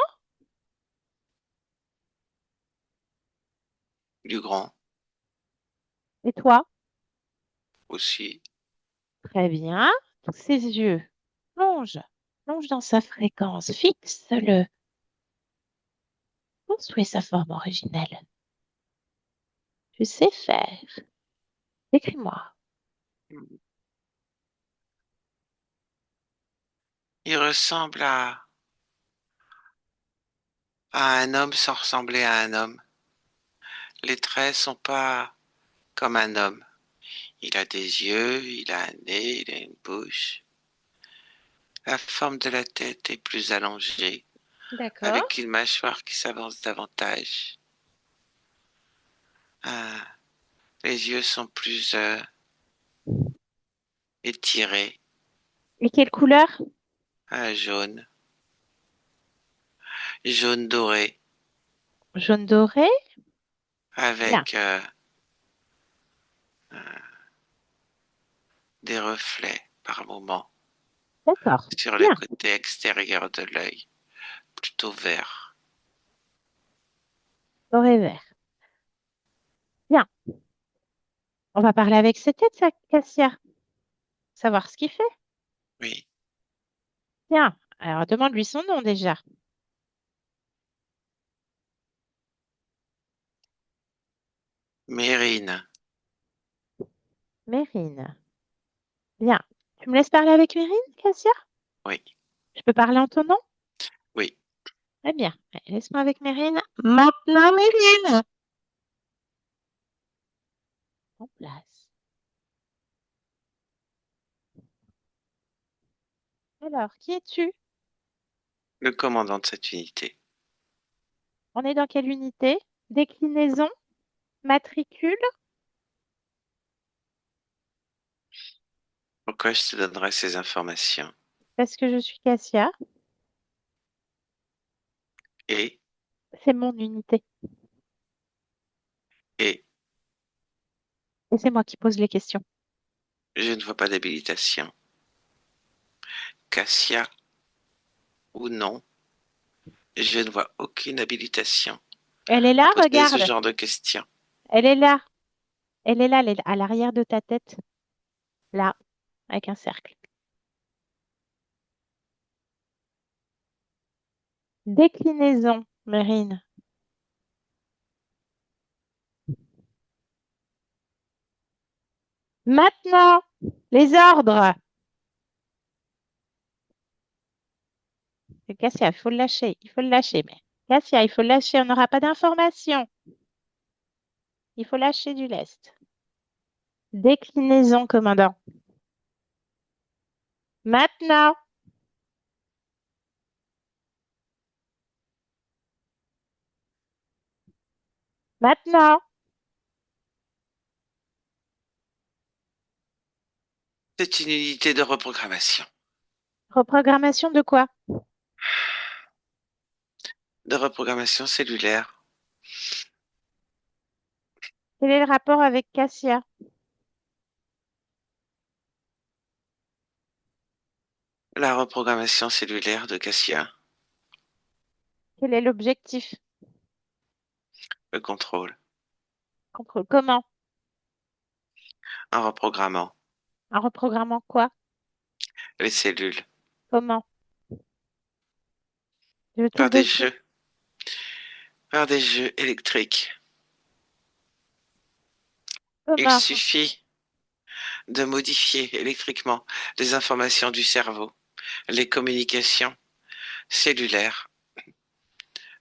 Speaker 3: du grand
Speaker 1: Et toi?
Speaker 3: aussi.
Speaker 1: Très bien. Tous ses yeux. Plonge. Plonge dans sa fréquence. Fixe-le. Construis sa forme originelle. Tu sais faire. Décris-moi.
Speaker 3: Il ressemble à un homme sans ressembler à un homme. Les traits sont pas comme un homme. Il a des yeux, il a un nez, il a une bouche. La forme de la tête est plus allongée,
Speaker 1: D'accord.
Speaker 3: avec une mâchoire qui s'avance davantage. Ah, les yeux sont plus étirés,
Speaker 1: Et quelle couleur?
Speaker 3: jaune, jaune doré,
Speaker 1: Jaune doré? Bien.
Speaker 3: avec des reflets par moments
Speaker 1: D'accord.
Speaker 3: sur le
Speaker 1: Bien.
Speaker 3: côté extérieur de l'œil, plutôt vert.
Speaker 1: Doré vert. Bien. On va parler avec cette tête, ça, Cassia. Savoir ce qu'il fait.
Speaker 3: Oui,
Speaker 1: Bien. Alors, demande-lui son nom déjà.
Speaker 3: Mérine,
Speaker 1: Mérine. Bien. Tu me laisses parler avec Mérine, Cassia?
Speaker 3: oui,
Speaker 1: Je peux parler en ton nom?
Speaker 3: oui.
Speaker 1: Très bien. Allez, laisse-moi avec Mérine. Maintenant, Mérine. En place. Alors, qui es-tu?
Speaker 3: Le commandant de cette unité.
Speaker 1: On est dans quelle unité? Déclinaison? Matricule?
Speaker 3: Pourquoi je te donnerai ces informations?
Speaker 1: Parce que je suis Cassia.
Speaker 3: Et,
Speaker 1: C'est mon unité.
Speaker 3: et,
Speaker 1: Et c'est moi qui pose les questions.
Speaker 3: Je ne vois pas d'habilitation. Cassia ou non, je ne vois aucune habilitation
Speaker 1: Elle est
Speaker 3: à
Speaker 1: là,
Speaker 3: poser ce
Speaker 1: regarde.
Speaker 3: genre de questions.
Speaker 1: Elle est là. Elle est là, elle est à l'arrière de ta tête. Là, avec un cercle. Déclinaison, Mérine. Maintenant, les ordres. Cassia, il faut le lâcher. Il faut le lâcher, mais. Cassia, il faut le lâcher. On n'aura pas d'informations. Il faut lâcher du lest. Déclinaison, commandant. Maintenant. Maintenant.
Speaker 3: C'est une unité de reprogrammation.
Speaker 1: Reprogrammation de quoi?
Speaker 3: De reprogrammation cellulaire.
Speaker 1: Quel est le rapport avec Cassia?
Speaker 3: La reprogrammation cellulaire de Cassia.
Speaker 1: Quel est l'objectif?
Speaker 3: Le contrôle.
Speaker 1: Contrôle. Comment?
Speaker 3: En reprogrammant
Speaker 1: En reprogrammant quoi?
Speaker 3: les cellules
Speaker 1: Comment? Je tout
Speaker 3: par
Speaker 1: le
Speaker 3: des
Speaker 1: dossier.
Speaker 3: jeux, par des jeux électriques. Il
Speaker 1: Comment?
Speaker 3: suffit de modifier électriquement les informations du cerveau, les communications cellulaires.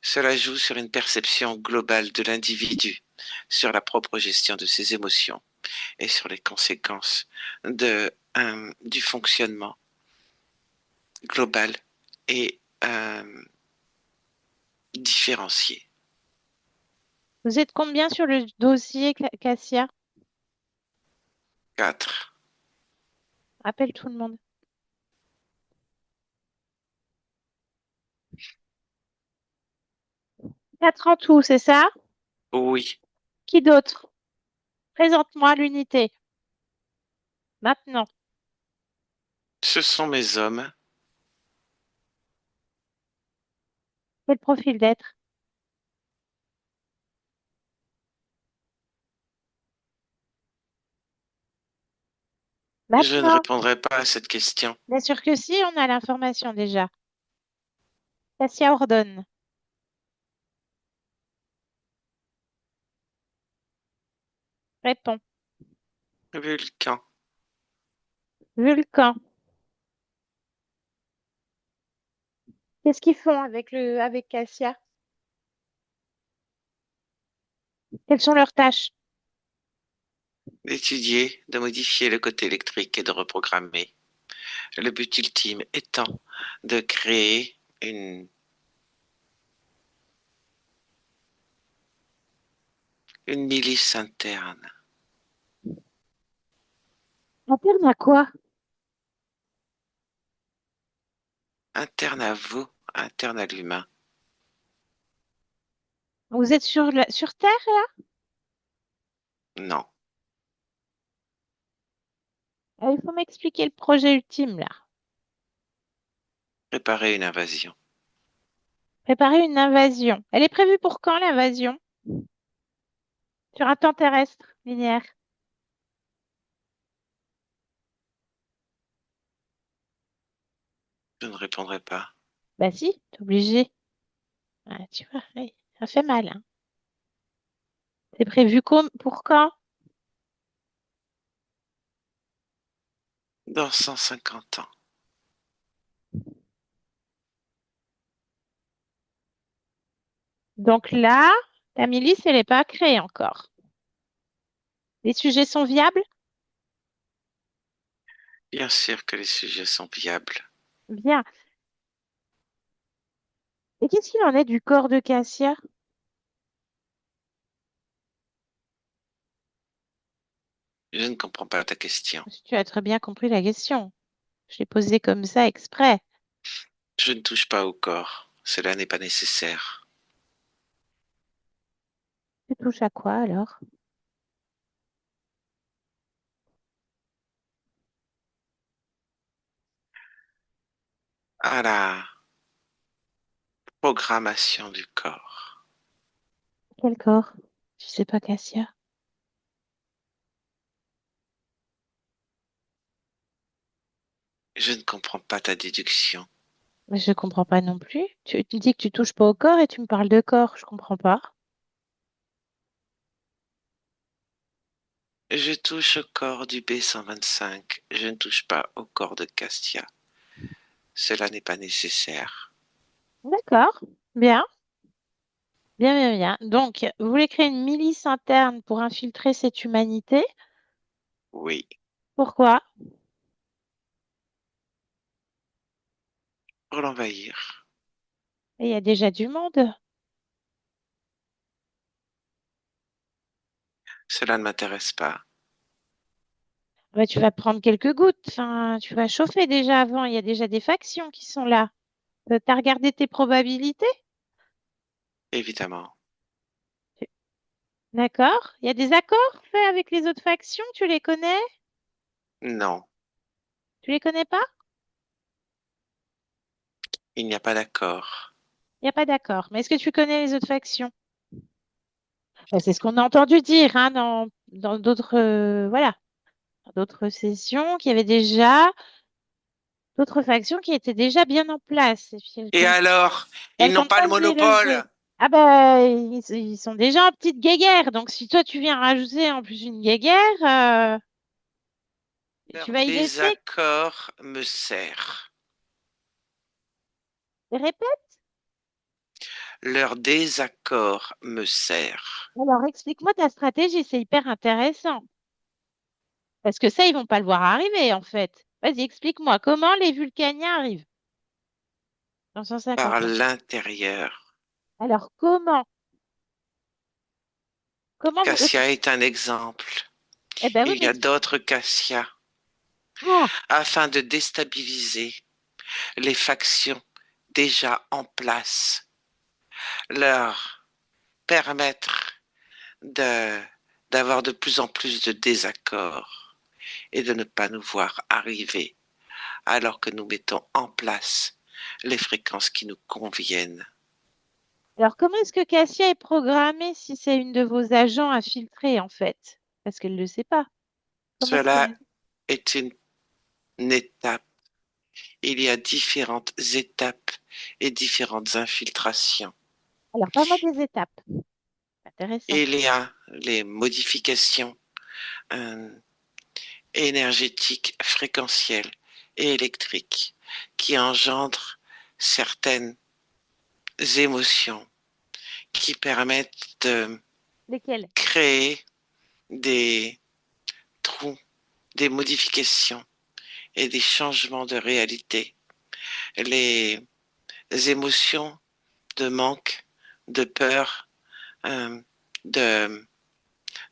Speaker 3: Cela joue sur une perception globale de l'individu, sur la propre gestion de ses émotions et sur les conséquences du fonctionnement global et différencié.
Speaker 1: Vous êtes combien sur le dossier, Cassia?
Speaker 3: 4.
Speaker 1: Appelle tout le monde. 4 en tout, c'est ça?
Speaker 3: Oui,
Speaker 1: Qui d'autre? Présente-moi l'unité. Maintenant.
Speaker 3: ce sont mes hommes.
Speaker 1: Quel profil d'être?
Speaker 3: Je ne
Speaker 1: Maintenant.
Speaker 3: répondrai pas à cette question.
Speaker 1: Bien sûr que si, on a l'information déjà. Cassia ordonne. Réponds.
Speaker 3: Vulcan.
Speaker 1: Vulcan. Qu'est-ce qu'ils font avec Cassia? Quelles sont leurs tâches?
Speaker 3: D'étudier, de modifier le côté électrique et de reprogrammer. Le but ultime étant de créer une milice interne.
Speaker 1: Interne à quoi?
Speaker 3: Interne à vous, interne à l'humain.
Speaker 1: Vous êtes sur Terre, là?
Speaker 3: Non.
Speaker 1: Il faut m'expliquer le projet ultime, là.
Speaker 3: Préparer une invasion.
Speaker 1: Préparer une invasion. Elle est prévue pour quand, l'invasion? Sur un temps terrestre, linéaire.
Speaker 3: Je ne répondrai pas.
Speaker 1: Bah si, t'es obligé. Ah, tu vois, oui, ça fait mal, hein. C'est prévu pour quand?
Speaker 3: Dans 150 ans.
Speaker 1: Donc là, ta milice, elle n'est pas créée encore. Les sujets sont viables?
Speaker 3: Bien sûr que les sujets sont viables.
Speaker 1: Bien. Et qu'est-ce qu'il en est du corps de Cassia?
Speaker 3: Je ne comprends pas ta question.
Speaker 1: Tu as très bien compris la question. Je l'ai posée comme ça exprès.
Speaker 3: Je ne touche pas au corps. Cela n'est pas nécessaire.
Speaker 1: Tu touches à quoi alors?
Speaker 3: à la programmation du corps.
Speaker 1: Quel corps? Je sais pas, Cassia.
Speaker 3: Je ne comprends pas ta déduction.
Speaker 1: Mais je comprends pas non plus. Tu me dis que tu touches pas au corps et tu me parles de corps. Je comprends pas.
Speaker 3: Je touche au corps du B125. Je ne touche pas au corps de Castia. Cela n'est pas nécessaire.
Speaker 1: D'accord. Bien. Bien, bien, bien. Donc, vous voulez créer une milice interne pour infiltrer cette humanité.
Speaker 3: Oui,
Speaker 1: Pourquoi?
Speaker 3: pour l'envahir.
Speaker 1: Et il y a déjà du monde.
Speaker 3: Cela ne m'intéresse pas.
Speaker 1: Bah, tu vas prendre quelques gouttes. Enfin, tu vas chauffer déjà avant. Il y a déjà des factions qui sont là. T'as regardé tes probabilités?
Speaker 3: Évidemment.
Speaker 1: D'accord. Il y a des accords faits avec les autres factions. Tu les connais?
Speaker 3: Non,
Speaker 1: Tu les connais pas?
Speaker 3: il n'y a pas d'accord.
Speaker 1: Il n'y a pas d'accord. Mais est-ce que tu connais les autres factions? Bah, c'est ce qu'on a entendu dire hein, dans d'autres voilà, dans d'autres sessions, qu'il y avait déjà d'autres factions qui étaient déjà bien en place. Et puis
Speaker 3: Et alors,
Speaker 1: elles
Speaker 3: ils n'ont
Speaker 1: comptent
Speaker 3: pas le
Speaker 1: pas jouer le jeu.
Speaker 3: monopole?
Speaker 1: Ah ben ils sont déjà en petite guéguerre. Donc si toi tu viens rajouter en plus une guéguerre, tu
Speaker 3: Leur
Speaker 1: vas y laisser.
Speaker 3: désaccord me sert.
Speaker 1: Répète.
Speaker 3: Leur désaccord me sert.
Speaker 1: Alors explique-moi ta stratégie, c'est hyper intéressant. Parce que ça, ils vont pas le voir arriver en fait. Vas-y, explique-moi comment les Vulcaniens arrivent dans
Speaker 3: Par
Speaker 1: 150 ans.
Speaker 3: l'intérieur.
Speaker 1: Alors comment? Comment vous...
Speaker 3: Cassia est un exemple.
Speaker 1: Eh ben oui,
Speaker 3: Il y
Speaker 1: mais...
Speaker 3: a d'autres Cassia
Speaker 1: Ah,
Speaker 3: afin de déstabiliser les factions déjà en place, leur permettre de d'avoir de plus en plus de désaccords et de ne pas nous voir arriver alors que nous mettons en place les fréquences qui nous conviennent.
Speaker 1: alors comment est-ce que Cassia est programmée si c'est une de vos agents infiltrés en fait? Parce qu'elle ne le sait pas. Comment est-ce
Speaker 3: Cela
Speaker 1: qu'elle...
Speaker 3: est une étape. Il y a différentes étapes et différentes infiltrations.
Speaker 1: Alors, parle-moi des étapes. Intéressant.
Speaker 3: Il y a les modifications euh, énergétiques, fréquentielles et électriques qui engendrent certaines émotions qui permettent de
Speaker 1: Lesquelles?
Speaker 3: créer des trous, des modifications et des changements de réalité. Les émotions de manque, de peur, euh, de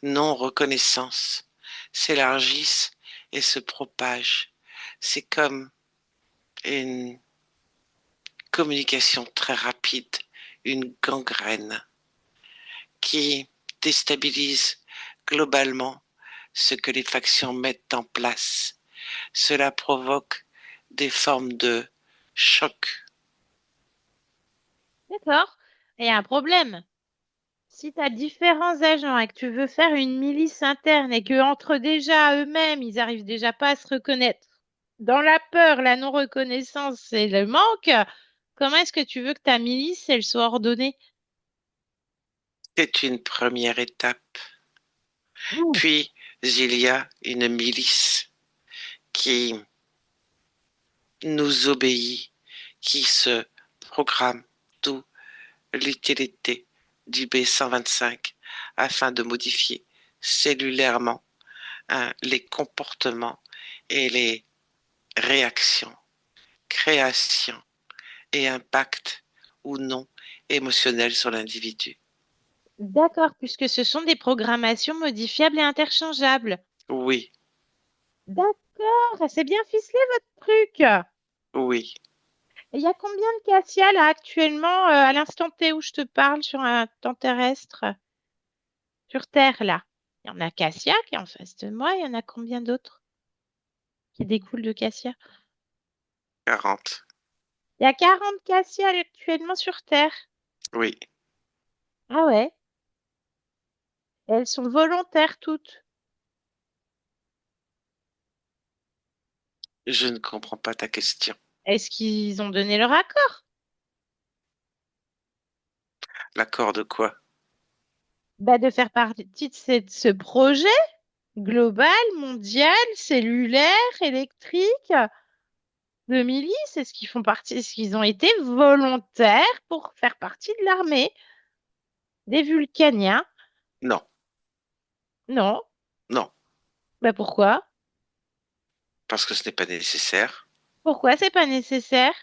Speaker 3: non-reconnaissance s'élargissent et se propagent. C'est comme une communication très rapide, une gangrène qui déstabilise globalement ce que les factions mettent en place. Cela provoque des formes de choc.
Speaker 1: D'accord. Et il y a un problème. Si tu as différents agents et que tu veux faire une milice interne et que entre déjà eux-mêmes, ils arrivent déjà pas à se reconnaître dans la peur, la non-reconnaissance et le manque, comment est-ce que tu veux que ta milice, elle soit ordonnée?
Speaker 3: C'est une première étape.
Speaker 1: Ouh.
Speaker 3: Puis il y a une milice qui nous obéit, qui se programme, d'où l'utilité du B125 afin de modifier cellulairement les comportements et les réactions, créations et impacts ou non émotionnels sur l'individu.
Speaker 1: D'accord, puisque ce sont des programmations modifiables et interchangeables.
Speaker 3: Oui,
Speaker 1: D'accord, c'est bien ficelé votre truc. Et
Speaker 3: oui,
Speaker 1: il y a combien de Cassia là actuellement à l'instant T où je te parle sur un temps terrestre, sur Terre là? Il y en a Cassia qui est en face de moi, il y en a combien d'autres qui découlent de Cassia?
Speaker 3: 40.
Speaker 1: Il y a 40 Cassia actuellement sur Terre.
Speaker 3: Oui,
Speaker 1: Ah ouais. Elles sont volontaires toutes.
Speaker 3: je ne comprends pas ta question.
Speaker 1: Est-ce qu'ils ont donné leur accord?
Speaker 3: L'accord de quoi?
Speaker 1: Bah, de faire partie de ce projet global, mondial, cellulaire, électrique de milice. Est-ce qu'ils font partie, est-ce qu'ils ont été volontaires pour faire partie de l'armée des Vulcaniens?
Speaker 3: Non,
Speaker 1: Non.
Speaker 3: non,
Speaker 1: Bah pourquoi?
Speaker 3: parce que ce n'est pas nécessaire.
Speaker 1: Pourquoi c'est pas nécessaire?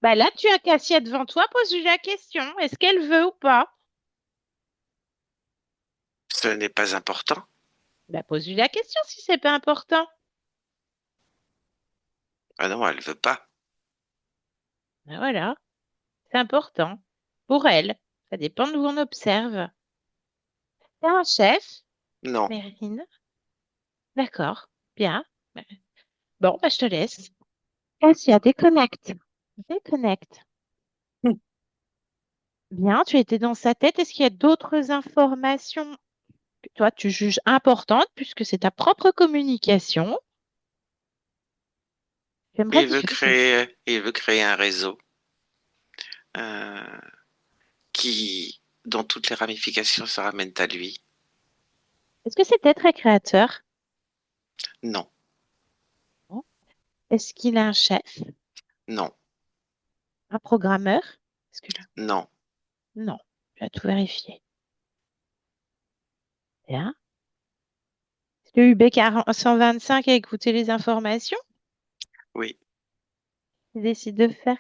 Speaker 1: Bah là, tu as Cassia devant toi, pose-lui la question. Est-ce qu'elle veut ou pas?
Speaker 3: Ce n'est pas important.
Speaker 1: Bah pose-lui la question si c'est pas important.
Speaker 3: Ah non, elle veut pas.
Speaker 1: Bah voilà, c'est important. Pour elle, ça dépend d'où on observe. T'as un chef,
Speaker 3: Non.
Speaker 1: Mérine. D'accord, bien. Bon, bah je te laisse. Cassia, déconnecte. Déconnecte. Bien, tu étais dans sa tête. Est-ce qu'il y a d'autres informations que toi tu juges importantes puisque c'est ta propre communication? J'aimerais discuter.
Speaker 3: Il veut créer un réseau euh, qui, dont toutes les ramifications se ramènent à lui.
Speaker 1: Est-ce que c'était très créateur?
Speaker 3: Non,
Speaker 1: Non. Est-ce qu'il a un chef?
Speaker 3: non,
Speaker 1: Un programmeur? Est-ce que...
Speaker 3: non.
Speaker 1: Non, tu as tout vérifié. Bien. Est-ce que UB 125 a écouté les informations?
Speaker 3: Oui,
Speaker 1: Il décide de faire.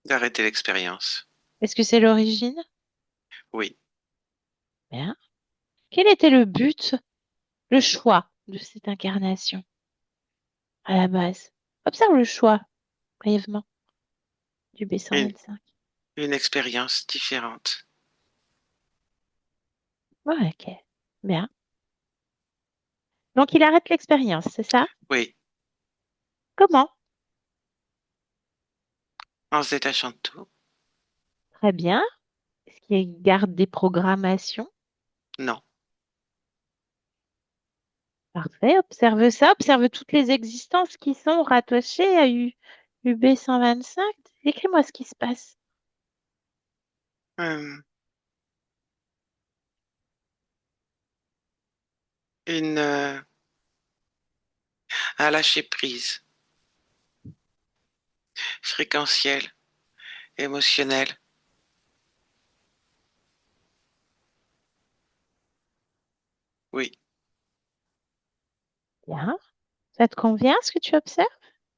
Speaker 3: d'arrêter l'expérience.
Speaker 1: Est-ce que c'est l'origine?
Speaker 3: Oui,
Speaker 1: Bien. Quel était le but, le choix de cette incarnation à la base? Observe le choix brièvement du
Speaker 3: une,
Speaker 1: B125.
Speaker 3: une expérience différente.
Speaker 1: Ouais, ok. Bien. Donc il arrête l'expérience, c'est ça?
Speaker 3: Oui,
Speaker 1: Comment?
Speaker 3: en se détachant de tout.
Speaker 1: Très bien. Est-ce qu'il garde des programmations?
Speaker 3: Non.
Speaker 1: Parfait. Observe ça. Observe toutes les existences qui sont rattachées à UB 125. Décris-moi ce qui se passe.
Speaker 3: Euh, un lâcher prise fréquentiel, émotionnel. Oui,
Speaker 1: Bien. Ça te convient ce que tu observes?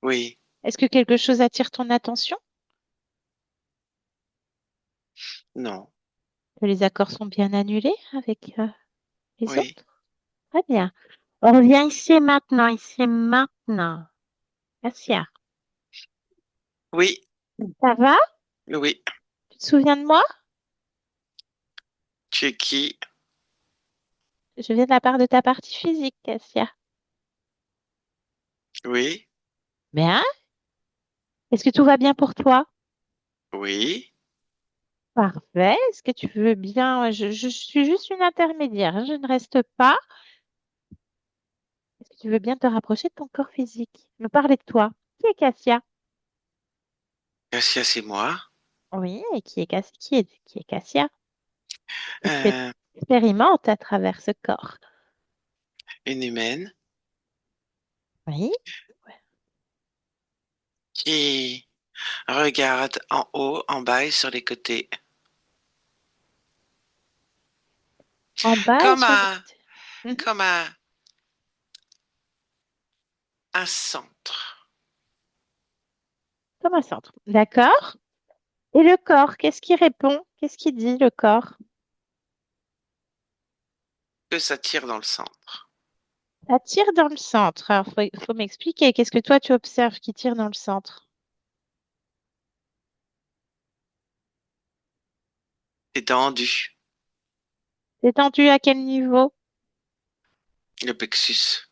Speaker 3: oui,
Speaker 1: Est-ce que quelque chose attire ton attention?
Speaker 3: non,
Speaker 1: Que les accords sont bien annulés avec les
Speaker 3: oui,
Speaker 1: autres? Très bien. On revient ici et maintenant, ici et maintenant. Assia,
Speaker 3: oui,
Speaker 1: ça va?
Speaker 3: oui.
Speaker 1: Tu te souviens de moi?
Speaker 3: Tu es qui?
Speaker 1: Je viens de la part de ta partie physique, Cassia.
Speaker 3: Oui,
Speaker 1: Bien. Est-ce que tout va bien pour toi?
Speaker 3: oui.
Speaker 1: Parfait. Est-ce que tu veux bien? Je suis juste une intermédiaire, hein, je ne reste pas. Est-ce que tu veux bien te rapprocher de ton corps physique? Me parler de toi. Qui est Cassia?
Speaker 3: Cassia, c'est moi.
Speaker 1: Oui, et qui est Cassia? Et tu
Speaker 3: Euh,
Speaker 1: expérimentes à travers ce corps.
Speaker 3: une humaine
Speaker 1: Oui.
Speaker 3: qui regarde en haut, en bas et sur les côtés.
Speaker 1: En bas et
Speaker 3: Comme
Speaker 1: sur les
Speaker 3: un,
Speaker 1: côtés. Mhm.
Speaker 3: comme un centre.
Speaker 1: Comme un centre. D'accord. Et le corps, qu'est-ce qui répond? Qu'est-ce qui dit le corps?
Speaker 3: Que ça tire dans le centre.
Speaker 1: Ça tire dans le centre. Alors, faut m'expliquer. Qu'est-ce que toi tu observes qui tire dans le centre?
Speaker 3: C'est tendu.
Speaker 1: C'est tendu à quel niveau?
Speaker 3: Le plexus.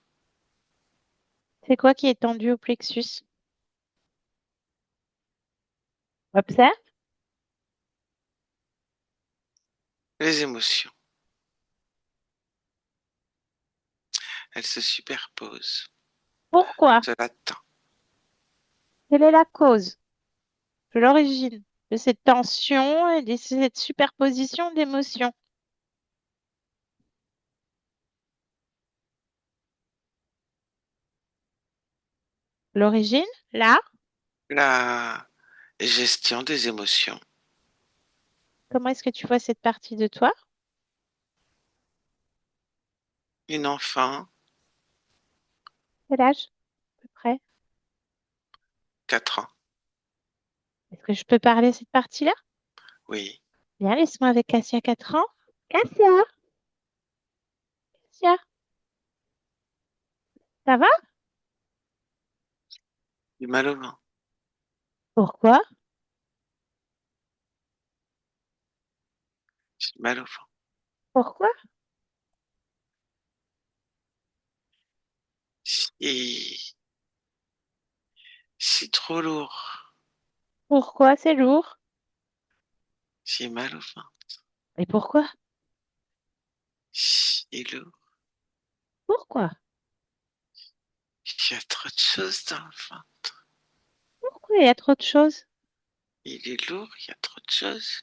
Speaker 1: C'est quoi qui est tendu au plexus? Observe.
Speaker 3: Les émotions, elles se superposent.
Speaker 1: Pourquoi?
Speaker 3: Cela tend.
Speaker 1: Quelle est la cause de l'origine de cette tension et de cette superposition d'émotions? L'origine, là,
Speaker 3: La gestion des émotions.
Speaker 1: comment est-ce que tu vois cette partie de toi?
Speaker 3: Une enfant,
Speaker 1: Quel âge, à peu près?
Speaker 3: 4 ans.
Speaker 1: Est-ce que je peux parler à cette partie-là?
Speaker 3: Oui.
Speaker 1: Bien, laisse-moi avec Cassia, 4 ans. Cassia, Cassia, ça va?
Speaker 3: Du mal au ventre.
Speaker 1: Pourquoi?
Speaker 3: J'ai mal au ventre.
Speaker 1: Pourquoi?
Speaker 3: C'est c'est trop lourd.
Speaker 1: Pourquoi c'est lourd?
Speaker 3: J'ai mal au ventre.
Speaker 1: Et pourquoi?
Speaker 3: C'est lourd.
Speaker 1: Pourquoi?
Speaker 3: Il y a trop de choses dans le ventre.
Speaker 1: Pourquoi il y a trop de choses?
Speaker 3: Il est lourd, il y a trop de choses.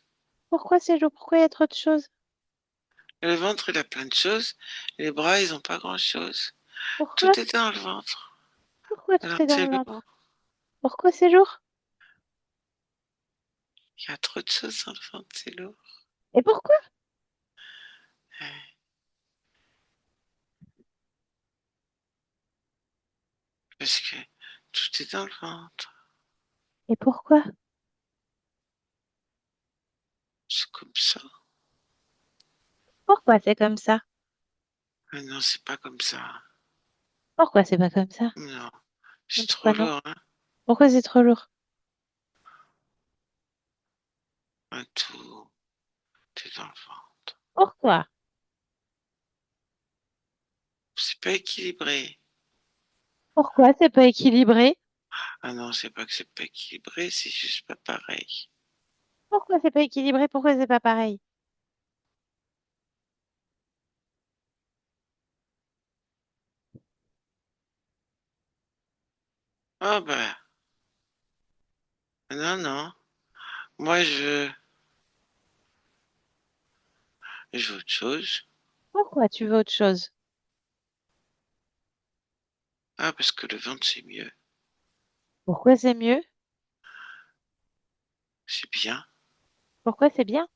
Speaker 1: Pourquoi c'est lourd? Pourquoi il y a trop de choses?
Speaker 3: Le ventre, il a plein de choses. Les bras, ils ont pas grand-chose.
Speaker 1: Pourquoi?
Speaker 3: Tout est dans le ventre.
Speaker 1: Pourquoi tout
Speaker 3: Alors
Speaker 1: est dans
Speaker 3: c'est
Speaker 1: le
Speaker 3: lourd.
Speaker 1: ventre? Pourquoi c'est lourd?
Speaker 3: Il y a trop de choses dans le ventre, c'est lourd.
Speaker 1: Et pourquoi?
Speaker 3: Parce que tout est dans le ventre.
Speaker 1: Et pourquoi?
Speaker 3: C'est comme ça.
Speaker 1: Pourquoi c'est comme ça?
Speaker 3: Ah non, c'est pas comme ça.
Speaker 1: Pourquoi c'est pas comme ça?
Speaker 3: Non,
Speaker 1: Mais
Speaker 3: c'est trop
Speaker 1: pourquoi non?
Speaker 3: lourd, hein.
Speaker 1: Pourquoi c'est trop lourd?
Speaker 3: Un tout est dans le ventre.
Speaker 1: Pourquoi?
Speaker 3: C'est pas équilibré.
Speaker 1: Pourquoi c'est pas équilibré?
Speaker 3: Ah non, c'est pas que c'est pas équilibré, c'est juste pas pareil.
Speaker 1: Pourquoi c'est pas équilibré? Pourquoi c'est pas pareil?
Speaker 3: Ah bah, non, non. Moi, je veux autre chose.
Speaker 1: Pourquoi tu veux autre chose?
Speaker 3: Ah, parce que le ventre, c'est mieux.
Speaker 1: Pourquoi c'est mieux?
Speaker 3: C'est bien.
Speaker 1: Pourquoi c'est bien?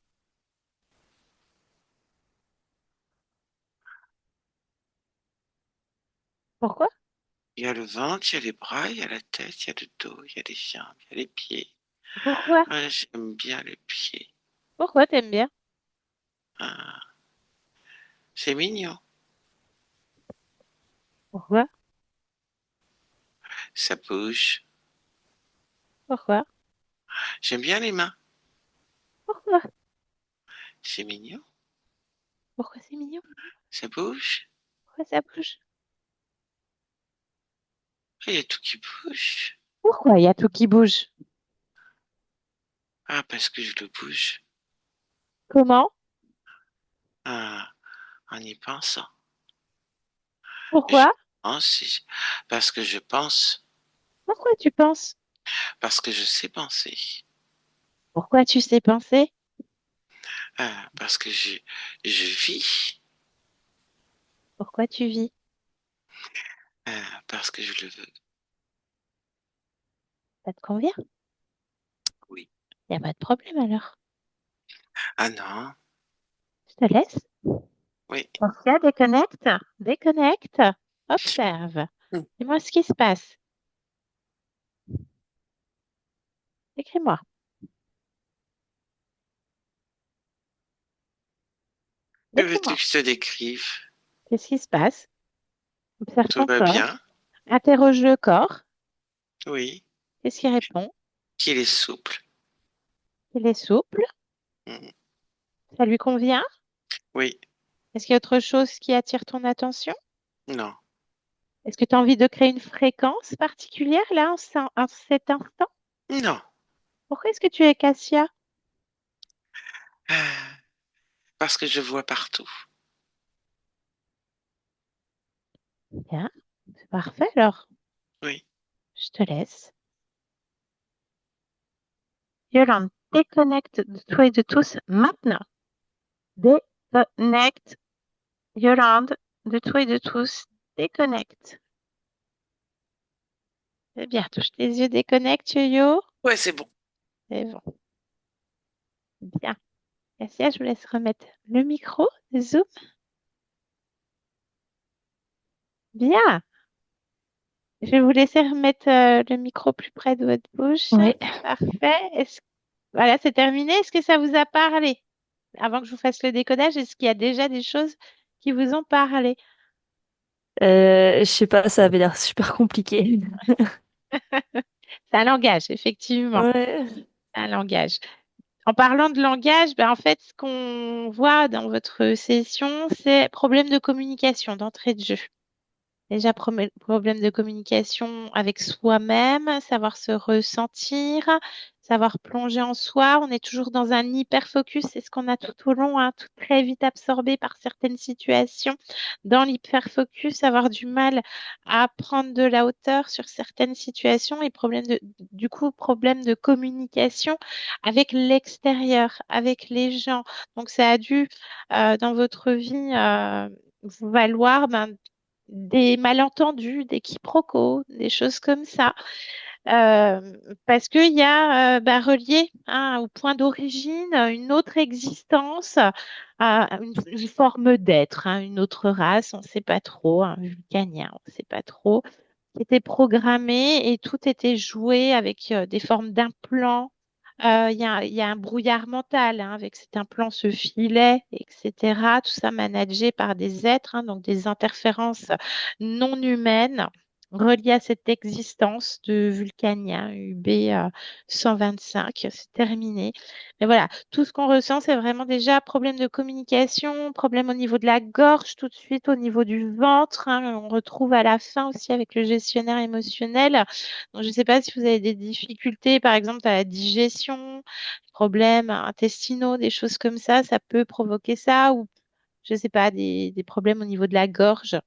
Speaker 1: Pourquoi?
Speaker 3: Il y a le ventre, il y a les bras, il y a la tête, il y a le dos, il y a les jambes, il y a les pieds.
Speaker 1: Pourquoi?
Speaker 3: Ah, j'aime bien les pieds.
Speaker 1: Pourquoi t'aimes bien?
Speaker 3: Ah, c'est mignon.
Speaker 1: Pourquoi?
Speaker 3: Ça bouge.
Speaker 1: Pourquoi?
Speaker 3: J'aime bien les mains.
Speaker 1: Pourquoi?
Speaker 3: C'est mignon.
Speaker 1: Pourquoi c'est mignon?
Speaker 3: Ça bouge.
Speaker 1: Pourquoi ça bouge?
Speaker 3: Ah, il y a tout qui bouge.
Speaker 1: Pourquoi il y a tout qui bouge?
Speaker 3: Ah, parce que je le bouge.
Speaker 1: Comment?
Speaker 3: Ah, en y pensant. Je
Speaker 1: Pourquoi?
Speaker 3: pense, parce que je pense,
Speaker 1: Pourquoi tu penses?
Speaker 3: parce que je sais penser.
Speaker 1: Pourquoi tu sais penser?
Speaker 3: Ah, parce que je vis.
Speaker 1: Pourquoi tu vis?
Speaker 3: Ah, parce que je le veux.
Speaker 1: Ça te convient?
Speaker 3: Oui.
Speaker 1: Il n'y a pas de problème alors.
Speaker 3: Ah non.
Speaker 1: Je te laisse.
Speaker 3: Oui.
Speaker 1: Sophia, déconnecte. Déconnecte. Observe.
Speaker 3: Hmm.
Speaker 1: Dis-moi ce qui se passe. Écris-moi.
Speaker 3: Que veux-tu
Speaker 1: Décris-moi.
Speaker 3: que je te décrive?
Speaker 1: Qu'est-ce qui se passe? Observe
Speaker 3: Tout
Speaker 1: ton
Speaker 3: va
Speaker 1: corps.
Speaker 3: bien?
Speaker 1: Interroge le corps.
Speaker 3: Oui.
Speaker 1: Qu'est-ce qui répond?
Speaker 3: Qu'il est souple?
Speaker 1: Il est souple.
Speaker 3: Hmm.
Speaker 1: Ça lui convient?
Speaker 3: Oui.
Speaker 1: Est-ce qu'il y a autre chose qui attire ton attention?
Speaker 3: Non.
Speaker 1: Est-ce que tu as envie de créer une fréquence particulière là en cet instant?
Speaker 3: Non.
Speaker 1: Pourquoi est-ce que tu es Cassia?
Speaker 3: Ah, parce que je vois partout.
Speaker 1: Bien, c'est parfait alors.
Speaker 3: Oui.
Speaker 1: Je te laisse. Yolande, déconnecte de toi et de tous maintenant. Déconnecte. Yolande, de toi et de tous. Déconnecte. C'est bien, touche tes yeux, déconnecte, yo.
Speaker 3: Ouais, c'est bon.
Speaker 1: C'est bon. Bien. Cassia, je vous laisse remettre le micro. Zoom. Bien. Je vais vous laisser remettre le micro plus près de votre bouche.
Speaker 2: Oui.
Speaker 1: Parfait. Voilà, c'est terminé. Est-ce que ça vous a parlé? Avant que je vous fasse le décodage, est-ce qu'il y a déjà des choses qui vous ont parlé?
Speaker 2: Je sais pas, ça avait l'air super compliqué.
Speaker 1: C'est un langage, effectivement.
Speaker 2: Ouais.
Speaker 1: C'est un langage. En parlant de langage, ben, en fait, ce qu'on voit dans votre session, c'est problème de communication d'entrée de jeu. Déjà, problème de communication avec soi-même, savoir se ressentir, savoir plonger en soi. On est toujours dans un hyper-focus, c'est ce qu'on a tout au long, hein, tout très vite absorbé par certaines situations. Dans l'hyper-focus, avoir du mal à prendre de la hauteur sur certaines situations et du coup, problème de communication avec l'extérieur, avec les gens. Donc, ça a dû, dans votre vie, vous valoir ben, des malentendus, des quiproquos, des choses comme ça. Euh, Parce qu'il y a bah, relié hein, au point d'origine une autre existence, une forme d'être, hein, une autre race, on ne sait pas trop, un vulcanien, on ne sait pas trop, qui était programmé et tout était joué avec des formes d'implants. Il y a un brouillard mental hein, avec cet implant, ce filet, etc. Tout ça managé par des êtres, hein, donc des interférences non humaines reliées à cette existence de vulcanien UB 125. C'est terminé. Mais voilà, tout ce qu'on ressent, c'est vraiment déjà problème de communication, problème au niveau de la gorge, tout de suite au niveau du ventre. Hein, on retrouve à la fin aussi avec le gestionnaire émotionnel. Donc, je ne sais pas si vous avez des difficultés, par exemple, à la digestion, problèmes intestinaux, des choses comme ça peut provoquer ça, ou je ne sais pas, des problèmes au niveau de la gorge,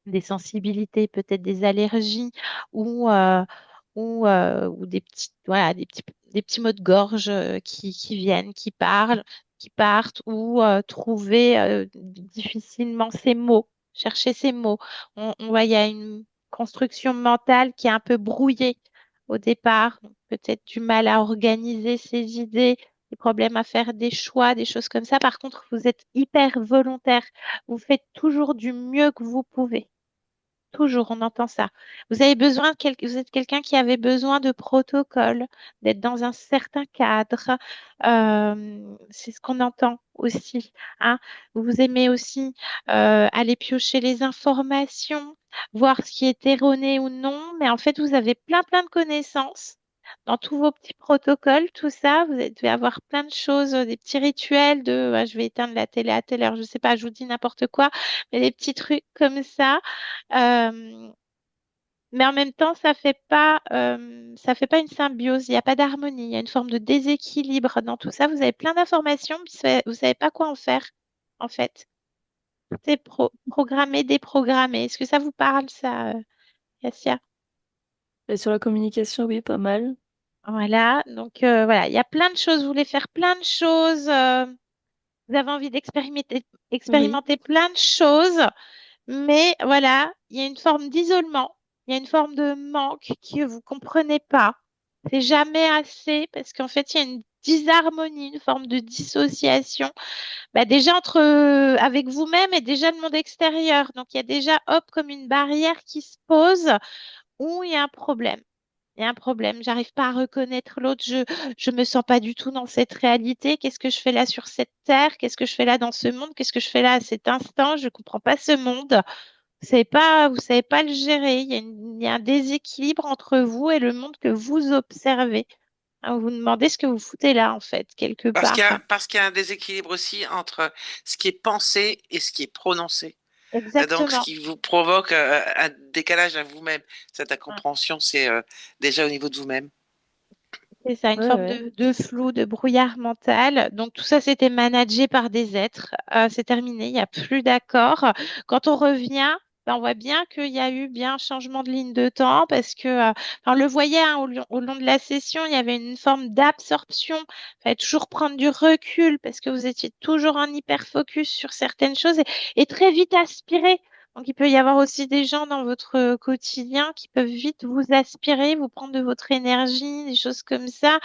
Speaker 1: des sensibilités, peut-être des allergies, ou, euh, ou des petits, voilà, des petits maux de gorge qui viennent, qui parlent, qui partent, ou trouver difficilement ces mots, chercher ces mots. On voit, il y a une construction mentale qui est un peu brouillée au départ, donc peut-être du mal à organiser ses idées, des problèmes à faire des choix, des choses comme ça. Par contre, vous êtes hyper volontaire. Vous faites toujours du mieux que vous pouvez. Toujours, on entend ça. Vous êtes quelqu'un qui avait besoin de protocole, d'être dans un certain cadre. C'est ce qu'on entend aussi. Hein. Vous aimez aussi aller piocher les informations, voir ce qui est erroné ou non. Mais en fait, vous avez plein de connaissances dans tous vos petits protocoles, tout ça. Devez avoir plein de choses, des petits rituels de je vais éteindre la télé à telle heure, je sais pas, je vous dis n'importe quoi, mais des petits trucs comme ça. Euh, mais en même temps, ça fait pas une symbiose. Il n'y a pas d'harmonie. Il y a une forme de déséquilibre dans tout ça. Vous avez plein d'informations, mais vous savez pas quoi en faire, en fait. C'est programmé, déprogrammé. Est-ce que ça vous parle, ça, Cassia?
Speaker 2: Et sur la communication, oui, pas mal.
Speaker 1: Voilà. Donc, voilà. Il y a plein de choses. Vous voulez faire plein de choses. Vous avez envie
Speaker 2: Oui.
Speaker 1: expérimenter plein de choses. Mais voilà, il y a une forme d'isolement, il y a une forme de manque que vous comprenez pas. C'est jamais assez parce qu'en fait, il y a une disharmonie, une forme de dissociation, bah, déjà avec vous-même et déjà le monde extérieur. Donc, il y a déjà, hop, comme une barrière qui se pose où il y a un problème. Il y a un problème, j'arrive pas à reconnaître l'autre, je me sens pas du tout dans cette réalité. Qu'est-ce que je fais là sur cette terre? Qu'est-ce que je fais là dans ce monde? Qu'est-ce que je fais là à cet instant? Je comprends pas ce monde. Vous savez pas le gérer. Il y a un déséquilibre entre vous et le monde que vous observez. Hein, vous vous demandez ce que vous foutez là, en fait, quelque part.
Speaker 3: Parce qu'il y a un déséquilibre aussi entre ce qui est pensé et ce qui est prononcé. Donc, ce
Speaker 1: Exactement.
Speaker 3: qui vous provoque un décalage à vous-même. Cette incompréhension, c'est déjà au niveau de vous-même.
Speaker 1: C'est ça, une
Speaker 2: Ouais,
Speaker 1: forme
Speaker 2: ouais.
Speaker 1: de flou, de brouillard mental. Donc tout ça, c'était managé par des êtres. C'est terminé, il n'y a plus d'accord. Quand on revient, ben, on voit bien qu'il y a eu bien un changement de ligne de temps parce que, enfin, on le voyait hein, au long de la session, il y avait une forme d'absorption. Il fallait toujours prendre du recul parce que vous étiez toujours en hyper focus sur certaines choses et très vite aspiré. Donc, il peut y avoir aussi des gens dans votre quotidien qui peuvent vite vous aspirer, vous prendre de votre énergie, des choses comme ça.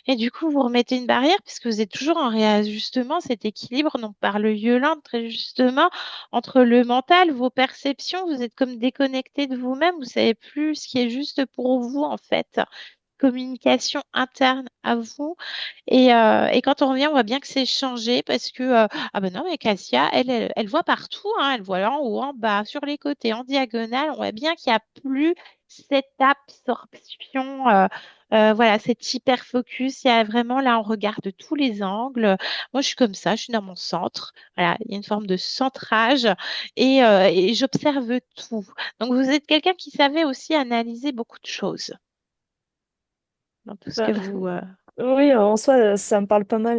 Speaker 1: Et du coup, vous remettez une barrière puisque vous êtes toujours en réajustement, cet équilibre, donc par le Yolande, très justement, entre le mental, vos perceptions, vous êtes comme déconnecté de vous-même, vous savez plus ce qui est juste pour vous, en fait. Communication interne à vous et quand on revient, on voit bien que c'est changé parce que, ah ben non, mais Cassia, elle voit partout, hein, elle voit en haut, en bas, sur les côtés, en diagonale. On voit bien qu'il n'y a plus cette absorption, voilà, cet hyper focus. Il y a vraiment, là, on regarde tous les angles. Moi, je suis comme ça, je suis dans mon centre. Voilà, il y a une forme de centrage et j'observe tout. Donc, vous êtes quelqu'un qui savait aussi analyser beaucoup de choses dans tout ce que
Speaker 2: Bah,
Speaker 1: vous...
Speaker 2: oui, en soi, ça me parle pas mal.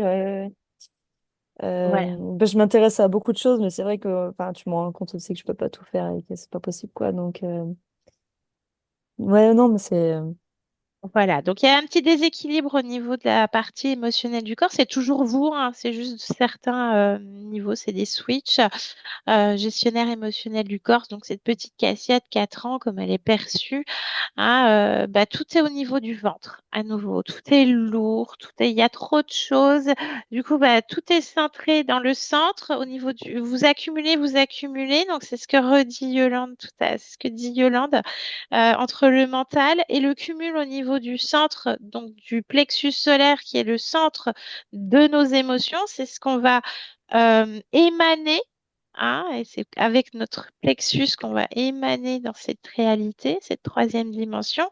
Speaker 1: voilà.
Speaker 2: Bah, je m'intéresse à beaucoup de choses, mais c'est vrai que enfin, tu me rends compte aussi que je peux pas tout faire et que c'est pas possible, quoi. Donc, ouais, non, mais c'est.
Speaker 1: Voilà, donc il y a un petit déséquilibre au niveau de la partie émotionnelle du corps. C'est toujours vous, hein, c'est juste certains niveaux, c'est des switches. Gestionnaire émotionnel du corps, donc cette petite Cassia de 4 ans, comme elle est perçue, hein, bah, tout est au niveau du ventre, à nouveau. Tout est lourd, il y a trop de choses. Du coup, bah, tout est centré dans le centre, au niveau du, vous accumulez. Donc, c'est ce que redit Yolande c'est ce que dit Yolande, entre le mental et le cumul au niveau du centre, donc du plexus solaire, qui est le centre de nos émotions. C'est ce qu'on va émaner. Hein, et c'est avec notre plexus qu'on va émaner dans cette réalité, cette troisième dimension.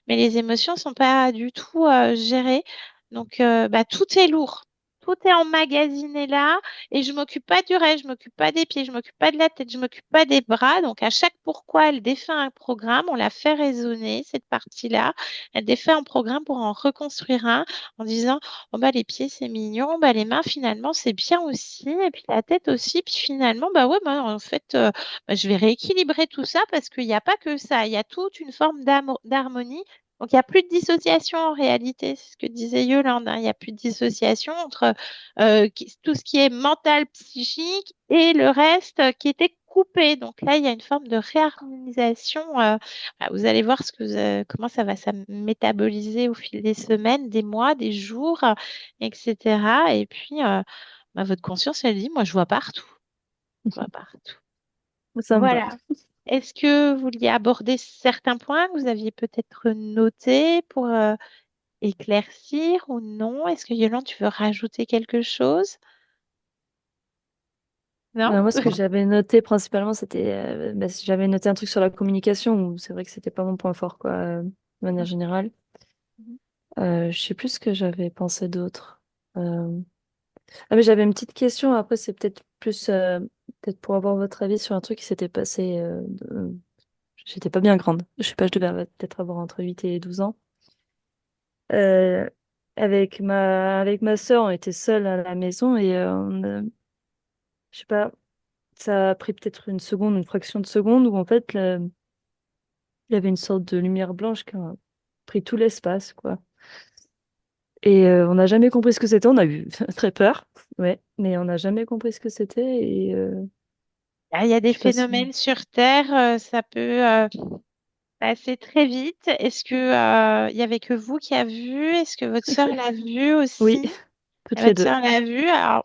Speaker 1: Mais les émotions sont pas du tout gérées. Donc, bah, tout est lourd. Tout est emmagasiné là. Et je m'occupe pas du reste, je m'occupe pas des pieds, je m'occupe pas de la tête, je m'occupe pas des bras. Donc, à chaque pourquoi elle défait un programme, on la fait résonner, cette partie-là. Elle défait un programme pour en reconstruire un en disant oh bah les pieds c'est mignon, bah les mains finalement c'est bien aussi, et puis la tête aussi, puis finalement bah ouais bah en fait bah, je vais rééquilibrer tout ça parce qu'il n'y a pas que ça, il y a toute une forme d'harmonie. Donc il n'y a plus de dissociation en réalité, c'est ce que disait Yolande, hein. Il n'y a plus de dissociation entre tout ce qui est mental, psychique et le reste qui était coupé. Donc là il y a une forme de réharmonisation. Vous allez voir comment ça va ça métaboliser au fil des semaines, des mois, des jours, etc. Et puis, bah, votre conscience, elle dit, moi, je vois partout. Je vois partout.
Speaker 2: Ça me va.
Speaker 1: Voilà. Est-ce que vous vouliez aborder certains points que vous aviez peut-être notés pour éclaircir ou non? Est-ce que Yolande, tu veux rajouter quelque chose? Non?
Speaker 2: Moi, ce que j'avais noté principalement, c'était. Bah, j'avais noté un truc sur la communication, où c'est vrai que c'était pas mon point fort, quoi, de manière générale. Je sais plus ce que j'avais pensé d'autre. Euh, Ah, mais j'avais une petite question. Après, c'est peut-être plus. Peut-être pour avoir votre avis sur un truc qui s'était passé. J'étais pas bien grande. Je sais pas, je devais peut-être avoir entre 8 et 12 ans. Euh, avec ma sœur, on était seuls à la maison et je sais pas, ça a pris peut-être une seconde, une fraction de seconde où en fait, il y avait une sorte de lumière blanche qui a pris tout l'espace, quoi. Et on n'a jamais compris ce que c'était. On a eu très peur, ouais, mais on n'a jamais compris ce que c'était et
Speaker 1: Ah, il y a des
Speaker 2: je sais pas si.
Speaker 1: phénomènes sur Terre, ça peut passer très vite. Est-ce que il y avait que vous qui a vu? Est-ce que votre sœur l'a vu
Speaker 2: Oui,
Speaker 1: aussi?
Speaker 2: toutes
Speaker 1: Et
Speaker 2: les
Speaker 1: votre
Speaker 2: deux.
Speaker 1: sœur l'a vu. Alors,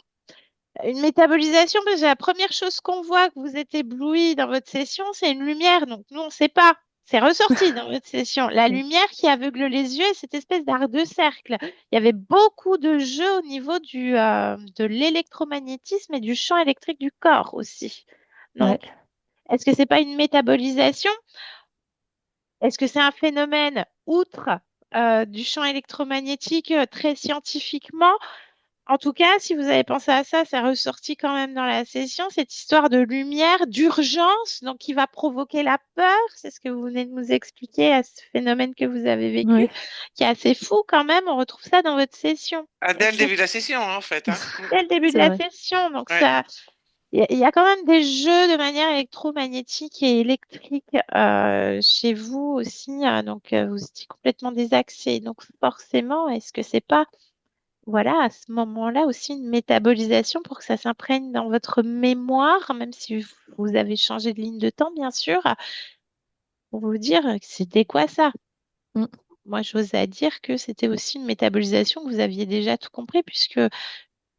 Speaker 1: une métabolisation, parce que la première chose qu'on voit que vous êtes ébloui dans votre session, c'est une lumière. Donc, nous, on ne sait pas. C'est ressorti dans votre session. La lumière qui aveugle les yeux et cette espèce d'arc de cercle. Il y avait beaucoup de jeux au niveau de l'électromagnétisme et du champ électrique du corps aussi.
Speaker 2: Ouais.
Speaker 1: Donc, est-ce que c'est pas une métabolisation? Est-ce que c'est un phénomène outre du champ électromagnétique très scientifiquement? En tout cas, si vous avez pensé à ça, c'est ressorti quand même dans la session, cette histoire de lumière, d'urgence, donc qui va provoquer la peur. C'est ce que vous venez de nous expliquer à ce phénomène que vous avez vécu,
Speaker 2: Oui,
Speaker 1: qui est assez fou quand même. On retrouve ça dans votre session.
Speaker 3: Ah, dès le
Speaker 1: Ok.
Speaker 3: début de la session, hein, en fait. Hein.
Speaker 1: Dès le début de
Speaker 2: c'est
Speaker 1: la
Speaker 2: vrai.
Speaker 1: session, donc
Speaker 3: Ouais.
Speaker 1: ça, il y a quand même des jeux de manière électromagnétique et électrique chez vous aussi, donc vous étiez complètement désaxé. Donc forcément, est-ce que c'est pas voilà, à ce moment-là aussi une métabolisation pour que ça s'imprègne dans votre mémoire, même si vous avez changé de ligne de temps, bien sûr, pour vous dire que c'était quoi ça?
Speaker 2: Mm.
Speaker 1: Moi, j'ose à dire que c'était aussi une métabolisation que vous aviez déjà tout compris, puisque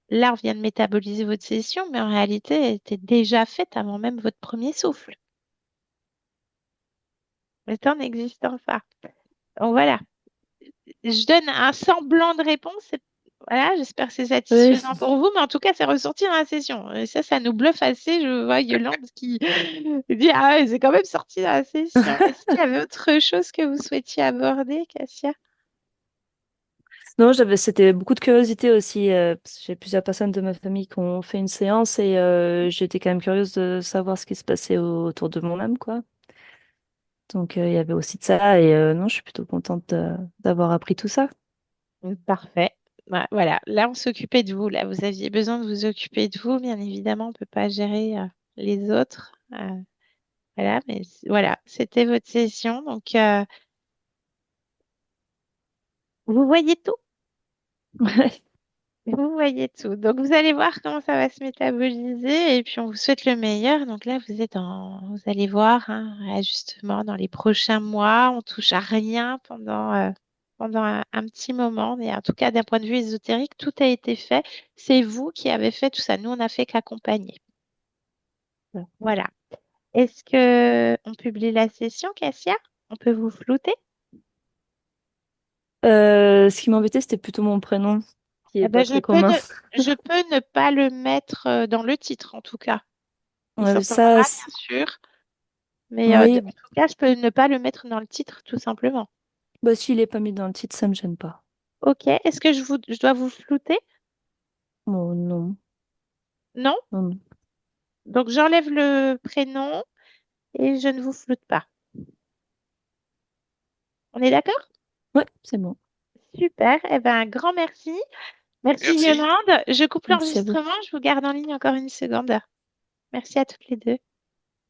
Speaker 1: là, on vient de métaboliser votre session, mais en réalité, elle était déjà faite avant même votre premier souffle. Le temps n'existant pas. Donc voilà, je donne un semblant de réponse. Voilà, j'espère que c'est
Speaker 2: Oui.
Speaker 1: satisfaisant pour vous, mais en tout cas, c'est ressorti dans la session. Et ça nous bluffe assez. Je vois Yolande qui dit, ah ouais, c'est quand même sorti dans la session. Est-ce qu'il y avait autre chose que vous souhaitiez aborder, Cassia?
Speaker 2: Non, c'était beaucoup de curiosité aussi, parce que j'ai plusieurs personnes de ma famille qui ont fait une séance et j'étais quand même curieuse de savoir ce qui se passait autour de mon âme, quoi. Donc il y avait aussi de ça et non, je suis plutôt contente d'avoir appris tout ça.
Speaker 1: Parfait. Voilà, là, on s'occupait de vous. Là, vous aviez besoin de vous occuper de vous. Bien évidemment, on ne peut pas gérer les autres. Voilà, mais voilà, c'était votre session. Donc, vous voyez tout. Vous voyez tout. Donc, vous allez voir comment ça va se métaboliser et puis on vous souhaite le meilleur. Donc là, vous allez voir, hein, justement, dans les prochains mois, on touche à rien pendant un petit moment. Mais en tout cas, d'un point de vue ésotérique, tout a été fait. C'est vous qui avez fait tout ça. Nous, on n'a fait qu'accompagner. Donc, voilà. Est-ce que on publie la session, Cassia? On peut vous flouter?
Speaker 2: Ce qui m'embêtait, c'était plutôt mon prénom, qui
Speaker 1: Eh
Speaker 2: est
Speaker 1: ben,
Speaker 2: pas très commun.
Speaker 1: je peux ne pas le mettre dans le titre, en tout cas. Il
Speaker 2: Ouais,
Speaker 1: s'entendra, bien sûr. Mais
Speaker 2: oui,
Speaker 1: en tout cas, je peux ne pas le mettre dans le titre, tout simplement.
Speaker 2: bah s'il est pas mis dans le titre, ça me gêne pas.
Speaker 1: Ok. Est-ce que je dois vous flouter?
Speaker 2: Oh non,
Speaker 1: Non?
Speaker 2: non, non.
Speaker 1: Donc, j'enlève le prénom et je ne vous floute pas. On est d'accord?
Speaker 2: Ouais, c'est bon.
Speaker 1: Super. Eh ben, un grand merci. Merci,
Speaker 3: Merci.
Speaker 1: Yolande. Je coupe
Speaker 2: Merci à vous.
Speaker 1: l'enregistrement. Je vous garde en ligne encore une seconde. Merci à toutes les deux.